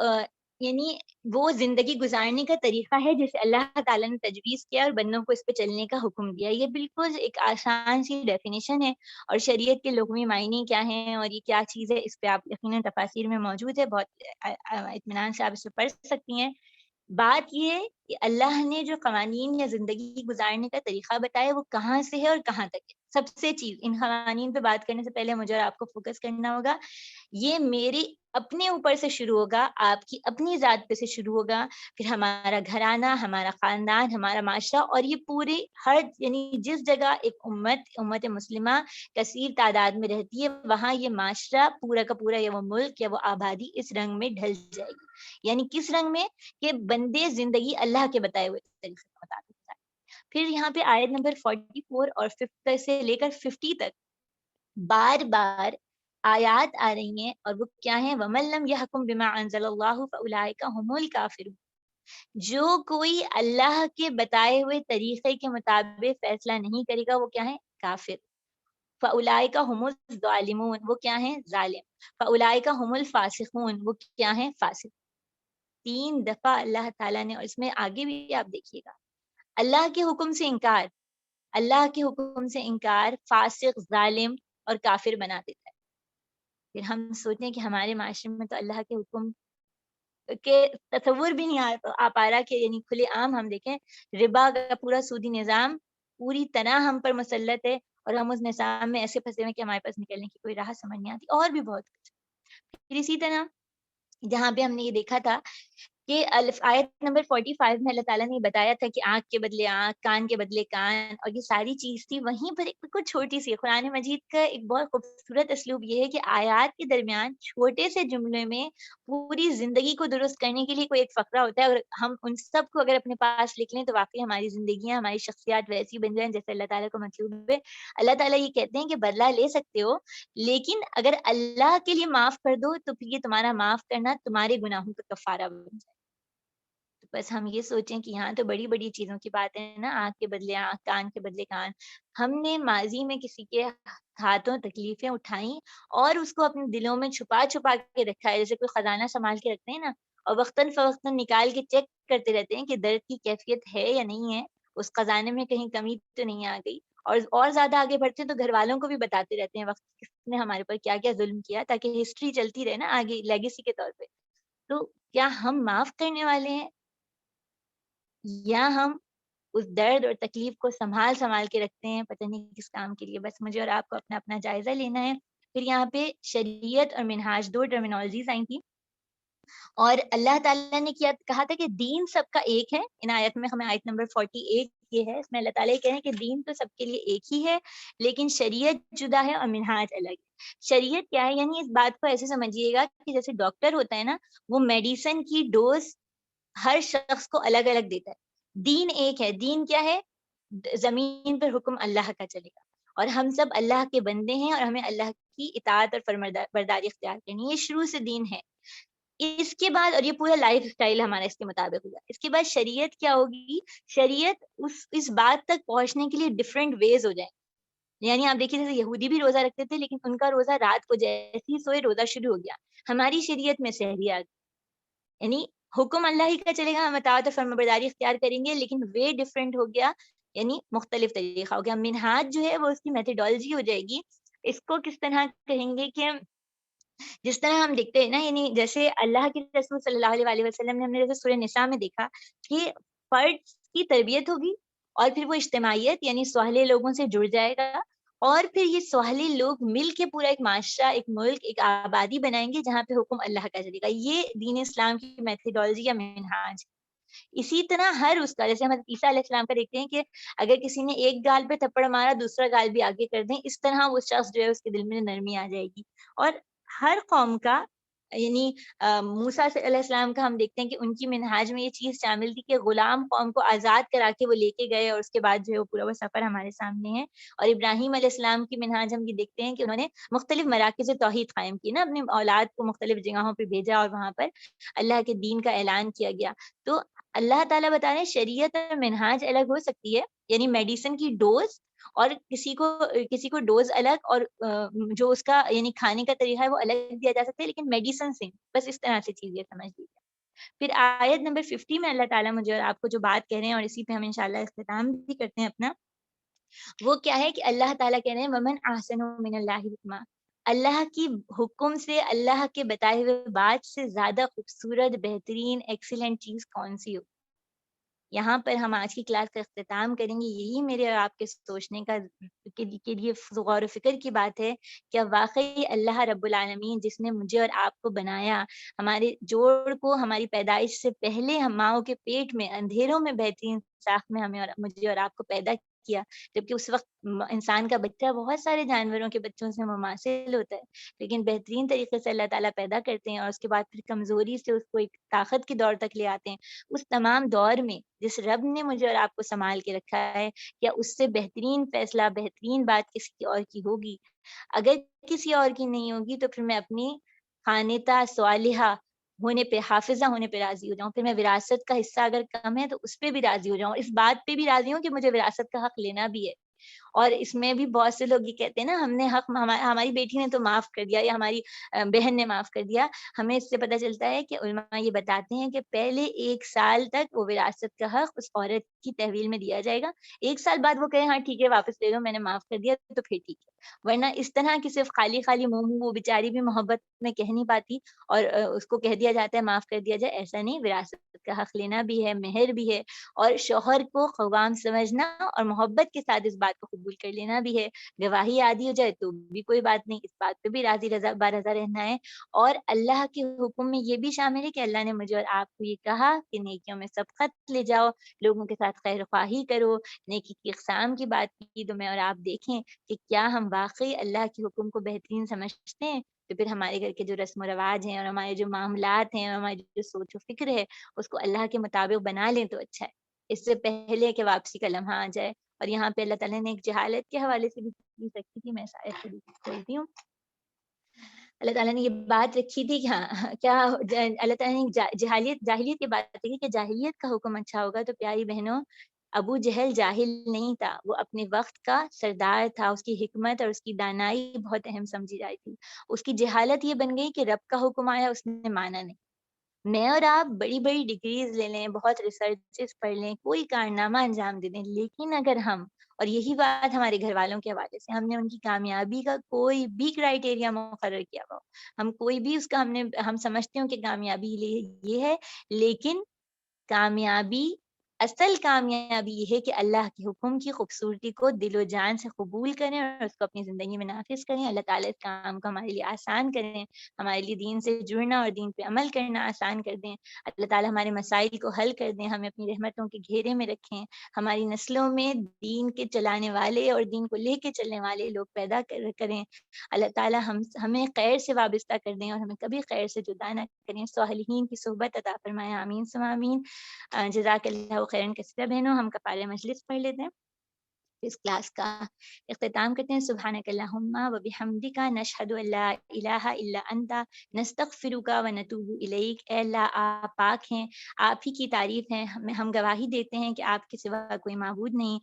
یعنی وہ زندگی گزارنے کا طریقہ ہے جسے اللہ تعالیٰ نے تجویز کیا اور بندوں کو اس پہ چلنے کا حکم دیا۔ یہ بالکل ایک آسان سی ڈیفینیشن ہے، اور شریعت کے لغوی معنی کیا ہیں اور یہ کیا چیز ہے اس پہ آپ یقیناً تفاسیر میں موجود ہے، بہت اطمینان سے آپ اس پہ پڑھ سکتی ہیں۔ بات یہ ہے کہ اللہ نے جو قوانین یا زندگی گزارنے کا طریقہ بتایا وہ کہاں سے ہے اور کہاں تک ہے۔ سب سے چیز ان قوانین پہ بات کرنے سے پہلے مجھے اور آپ کو فوکس کرنا ہوگا، یہ میرے اپنے اوپر سے شروع ہوگا، آپ کی اپنی ذات پہ سے شروع ہوگا، پھر ہمارا گھرانہ، ہمارا خاندان، ہمارا معاشرہ، اور یہ پورے ہر یعنی جس جگہ ایک امت مسلمہ کثیر تعداد میں رہتی ہے وہاں یہ معاشرہ پورا کا پورا یا وہ ملک یا وہ آبادی اس رنگ میں ڈھل جائے گی۔ یعنی کس رنگ میں؟ کہ بندے زندگی اللہ کے بتائے ہوئے طریقے کے مطابق گزاریں۔ پھر یہاں پہ آیت نمبر 44 اور 50 سے لے کر 50 تک بار بار آیات آ رہی ہیں، اور وہ کیا ہیں؟ وَمَن لَّمْ يَحْكُم بِمَا أَنزَلَ اللَّهُ فَأُولَٰئِكَ هُمُ الْكَافِرُونَ۔ جو کوئی اللہ کے بتائے ہوئے طریقے کے مطابق فیصلہ نہیں کرے گا وہ کیا ہے؟ کافر۔ فَأُولَٰئِكَ هُمُ الظَّالِمُونَ، وہ کیا ہیں؟ ظالم۔ فَأُولَٰئِكَ هُمُ الْفَاسِقُونَ، وہ کیا ہیں؟ فاسق۔ 3 دفعہ اللہ تعالیٰ نے، اور اس میں آگے بھی آپ دیکھیے گا، اللہ کے حکم سے انکار، اللہ کے حکم سے انکار فاسق، ظالم اور کافر بنا دیتا ہے۔ پھر ہم سوچیں کہ ہمارے معاشرے میں تو اللہ کے حکم کے تصور بھی نہیں آ پا رہا کہ یعنی کھلے عام ہم دیکھیں ربا کا پورا سودی نظام پوری طرح ہم پر مسلط ہے، اور ہم اس نظام میں ایسے پھنسے ہوئے کہ ہمارے پاس نکلنے کی کوئی راہ سمجھ نہیں آتی، اور بھی بہت کچھ۔ پھر اسی طرح جہاں پہ ہم نے یہ دیکھا تھا کہ آیت نمبر 45 میں اللہ تعالیٰ نے بتایا تھا کہ آنکھ کے بدلے آنکھ، کان کے بدلے کان، اور یہ ساری چیز تھی، وہیں پر ایک بالکل چھوٹی سی قرآن مجید کا ایک بہت خوبصورت اسلوب یہ ہے کہ آیات کے درمیان چھوٹے سے جملے میں پوری زندگی کو درست کرنے کے لیے کوئی ایک فقرہ ہوتا ہے، اور ہم ان سب کو اگر اپنے پاس لکھ لیں تو واقعی ہماری زندگیاں، ہماری شخصیات ویسی بن جائیں جیسے اللہ تعالیٰ کو مطلوب ہے۔ اللہ تعالیٰ یہ کہتے ہیں کہ بدلہ لے سکتے ہو، لیکن اگر اللہ کے لیے معاف کر دو تو پھر یہ تمہارا معاف کرنا تمہارے گناہوں کا کفارہ بن جائے۔ بس ہم یہ سوچیں کہ یہاں تو بڑی بڑی چیزوں کی بات ہے نا، آنکھ کے بدلے آنکھ، کان کے بدلے کان۔ ہم نے ماضی میں کسی کے ہاتھوں تکلیفیں اٹھائیں اور اس کو اپنے دلوں میں چھپا چھپا کے رکھا ہے، جیسے کوئی خزانہ سنبھال کے رکھتے ہیں نا، اور وقتاً فوقتاً نکال کے چیک کرتے رہتے ہیں کہ درد کی کیفیت ہے یا نہیں ہے، اس خزانے میں کہیں کمی تو نہیں آ گئی، اور زیادہ آگے بڑھتے ہیں تو گھر والوں کو بھی بتاتے رہتے ہیں وقت کس نے ہمارے پر کیا کیا ظلم کیا، تاکہ ہسٹری چلتی رہے نا آگے لیگیسی کے طور پہ۔ تو کیا ہم معاف کرنے والے ہیں، یا ہم اس درد اور تکلیف کو سنبھال کے رکھتے ہیں پتہ نہیں کس کام کے لیے؟ بس مجھے اور آپ کو اپنا اپنا جائزہ لینا ہے۔ پھر یہاں پہ شریعت اور منہاج 2 ٹرمینالوجیز آئی تھیں، اور اللہ تعالیٰ نے کہا تھا کہ دین سب کا ایک ہے۔ ان آیت میں ہمیں آیت نمبر 48 یہ ہے، اس میں اللہ تعالیٰ یہ کہہ رہے ہیں کہ دین تو سب کے لیے ایک ہی ہے، لیکن شریعت جدا ہے اور منہاج الگ ہے۔ شریعت کیا ہے؟ یعنی اس بات کو ایسے سمجھیے گا کہ جیسے ڈاکٹر ہوتا ہے نا، وہ میڈیسن کی ڈوز ہر شخص کو الگ الگ دیتا ہے۔ دین ایک ہے۔ دین کیا ہے؟ زمین پر حکم اللہ کا چلے گا، اور ہم سب اللہ کے بندے ہیں اور ہمیں اللہ کی اطاعت اور فرمانبرداری اختیار کرنی ہے، یہ شروع سے دین ہے۔ اس کے بعد، اور یہ پورا لائف اسٹائل ہمارا اس کے مطابق ہوگا، اس کے بعد شریعت کیا ہوگی؟ شریعت اس بات تک پہنچنے کے لیے ڈفرینٹ ویز ہو جائیں۔ یعنی آپ دیکھیے جیسے یہودی بھی روزہ رکھتے تھے، لیکن ان کا روزہ رات کو جیسے ہی سوئے روزہ شروع ہو گیا۔ ہماری شریعت میں سحری آ گئی، یعنی حکم اللہ ہی کا چلے گا، ہم اطاعت اور فرمانبرداری اختیار کریں گے، لیکن وے ڈفرینٹ ہو گیا، یعنی مختلف طریقہ ہو گیا۔ منہاج جو ہے وہ اس کی میتھڈالوجی ہو جائے گی۔ اس کو کس طرح کہیں گے کہ جس طرح ہم دیکھتے ہیں نا، یعنی جیسے اللہ کے رسول صلی اللہ علیہ وآلہ وسلم نے، ہم نے جیسے سورہ نساء میں دیکھا کہ فرد کی تربیت ہوگی، اور پھر وہ اجتماعیت یعنی سوہلے لوگوں سے جڑ جائے گا، اور پھر یہ سوہلے لوگ مل کے پورا ایک معاشرہ، ایک ملک، ایک آبادی بنائیں گے جہاں پہ حکم اللہ کا چلے گا۔ یہ دین اسلام کی میتھڈالوجی یا منہاج۔ اسی طرح ہر اس کا، جیسے ہم عیسیٰ علیہ السلام کا دیکھتے ہیں کہ اگر کسی نے ایک گال پہ تھپڑ مارا دوسرا گال بھی آگے کر دیں، اس طرح وہ شخص جو ہے اس کے دل میں نرمی آ جائے گی۔ اور ہر قوم کا یعنی موسیٰ علیہ السلام کا ہم دیکھتے ہیں کہ ان کی منہاج میں یہ چیز شامل تھی کہ غلام قوم کو آزاد کرا کے وہ لے کے گئے، اور اس کے بعد جو ہے وہ پورا وہ سفر ہمارے سامنے ہے۔ اور ابراہیم علیہ السلام کی منہاج ہم یہ دیکھتے ہیں کہ انہوں نے مختلف مراکز توحید قائم کی نا، اپنی اولاد کو مختلف جگہوں پہ بھیجا اور وہاں پر اللہ کے دین کا اعلان کیا گیا۔ تو اللہ تعالیٰ بتا رہے ہیں شریعت اور منہاج الگ ہو سکتی ہے، یعنی میڈیسن کی ڈوز، اور کسی کو ڈوز الگ، اور جو اس کا یعنی کھانے کا طریقہ ہے وہ الگ دیا جا سکتا ہے، لیکن میڈیسن سیم، بس اس طرح سے چیزیں سمجھ لیجیے۔ پھر آیت نمبر 50 میں اللہ تعالیٰ مجھے اور آپ کو جو بات کہہ رہے ہیں، اور اسی پہ ہم انشاءاللہ اختتام بھی کرتے ہیں اپنا، وہ کیا ہے کہ اللہ تعالیٰ کہہ رہے ہیں وَمَنْ أَحْسَنُ مِنَ اللَّهِ حُکْمًا، اللہ کی حکم سے، اللہ کے بتائے ہوئے بات سے زیادہ خوبصورت، بہترین، ایکسیلنٹ چیز کون سی ہو۔ یہاں پر ہم آج کی کلاس کا اختتام کریں گے۔ یہی میرے اور آپ کے سوچنے کا کے لیے غور و فکر کی بات ہے، کہ واقعی اللہ رب العالمین جس نے مجھے اور آپ کو بنایا، ہمارے جوڑ کو ہماری پیدائش سے پہلے ہم ماؤں کے پیٹ میں اندھیروں میں بہترین ساخت میں ہمیں اور مجھے اور آپ کو پیدا کیا، جبکہ اس وقت انسان کا بچہ بہت سارے جانوروں کے بچوں سے مماثل ہوتا ہے، لیکن بہترین طریقے سے اللہ تعالیٰ پیدا کرتے ہیں، اور اس کے بعد پھر کمزوری سے اس کو ایک طاقت کی دور تک لے آتے ہیں۔ اس تمام دور میں جس رب نے مجھے اور آپ کو سنبھال کے رکھا ہے، کیا اس سے بہترین فیصلہ، بہترین بات کسی اور کی ہوگی؟ اگر کسی اور کی نہیں ہوگی تو پھر میں اپنی خانتہ صالحہ ہونے پہ، حافظہ ہونے پہ راضی ہو جاؤں، پھر میں وراثت کا حصہ اگر کم ہے تو اس پہ بھی راضی ہو جاؤں، اس بات پہ بھی راضی ہوں کہ مجھے وراثت کا حق لینا بھی ہے۔ اور اس میں بھی بہت سے لوگ یہ کہتے ہیں نا، ہم نے حق، ہماری بیٹی نے تو معاف کر دیا، یا ہماری بہن نے معاف کر دیا۔ ہمیں اس سے پتہ چلتا ہے کہ علماء یہ بتاتے ہیں کہ پہلے 1 سال تک وہ وراثت کا حق اس عورت کی تحویل میں دیا جائے گا۔ 1 سال بعد وہ کہے ہاں ٹھیک ہے واپس لے لو، میں نے معاف کر دیا، تو پھر ٹھیک ہے، ورنہ اس طرح کی صرف خالی خالی منہ وہ بیچاری بھی محبت میں کہہ نہیں پاتی، اور اس کو کہہ دیا جاتا ہے معاف کر دیا جائے، ایسا نہیں۔ وراثت کا حق لینا بھی ہے، مہر بھی ہے، اور شوہر کو قوام سمجھنا اور محبت کے ساتھ اس بات کو قبول کر لینا بھی ہے۔ گواہی عادی ہو جائے تو بھی کوئی بات نہیں، اس بات پہ بھی راضی رضا بارضا رہنا ہے۔ اور اللہ کے حکم میں یہ بھی شامل ہے کہ اللہ نے مجھے اور آپ کو یہ کہا کہ نیکیوں میں سبقت لے جاؤ، لوگوں کے ساتھ خیر خواہی کرو، نیکی کی اقسام کی بات کی تو میں اور آپ دیکھیں کہ کیا ہم واقعی اللہ کے حکم کو بہترین سمجھتے ہیں، تو پھر ہمارے گھر کے جو رسم و رواج ہیں، اور ہمارے جو معاملات ہیں، اور ہماری جو سوچ و فکر ہے، اس کو اللہ کے مطابق بنا لیں تو اچھا ہے، اس سے پہلے کہ واپسی کا لمحہ آ جائے۔ اور یہاں پہ اللہ تعالیٰ نے ایک جہالت کے حوالے سے بھی چیز رکھی تھی، میں شاید خود ہی کھولتی ہوں۔ اللہ تعالیٰ نے یہ بات رکھی تھی کہ ہاں کیا اللہ تعالیٰ نے جاہلیت کی بات رکھی کہ جاہلیت کا حکم اچھا ہوگا۔ تو پیاری بہنوں، ابو جہل جاہل نہیں تھا، وہ اپنے وقت کا سردار تھا، اس کی حکمت اور اس کی دانائی بہت اہم سمجھی جاتی تھی۔ اس کی جہالت یہ بن گئی کہ رب کا حکم آیا، اس نے مانا نہیں۔ میں اور آپ بڑی بڑی ڈگریز لے لیں، بہت ریسرچز پڑھ لیں، کوئی کارنامہ انجام دے دیں، لیکن اگر ہم، اور یہی بات ہمارے گھر والوں کے حوالے سے، ہم نے ان کی کامیابی کا کوئی بھی کرائٹیریا مقرر کیا ہو، ہم کوئی بھی اس کا ہم سمجھتے ہوں کہ کامیابی یہ ہے، لیکن کامیابی، اصل کامیابی یہ ہے کہ اللہ کے حکم کی خوبصورتی کو دل و جان سے قبول کریں اور اس کو اپنی زندگی میں نافذ کریں۔ اللہ تعالیٰ اس کام کو ہمارے لیے آسان کریں، ہمارے لیے دین سے جڑنا اور دین پہ عمل کرنا آسان کر دیں۔ اللہ تعالیٰ ہمارے مسائل کو حل کر دیں، ہمیں اپنی رحمتوں کے گھیرے میں رکھیں، ہماری نسلوں میں دین کے چلانے والے اور دین کو لے کے چلنے والے لوگ پیدا کریں۔ اللہ تعالیٰ ہمیں خیر سے وابستہ کر دیں اور ہمیں کبھی خیر سے جدا نہ کریں۔ صالحین کی صحبت عطا فرمائے، آمین ثم آمین۔ جزاک اللہ خیرن کثیرا۔ بہنوں، ہم کفارہ مجلس پڑھ لیتے ہیں، اس کلاس کا اختتام کرتے ہیں۔ سبحانک اللہم و بحمدک، نشہد ان لا الہ الا انت، نستغفرک و نتوب الیک۔ اے اللہ آپ پاک ہیں، آپ ہی کی تعریف ہے، ہم گواہی دیتے ہیں کہ آپ کے سوا کوئی معبود نہیں،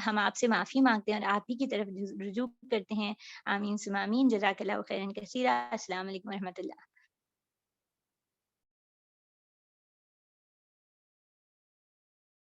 ہم آپ سے معافی مانگتے ہیں اور آپ ہی کی طرف رجوع کرتے ہیں۔ آمین ثم آمین۔ جزاک اللہ خیرن کثیرا۔ السلام علیکم و رحمۃ اللہ۔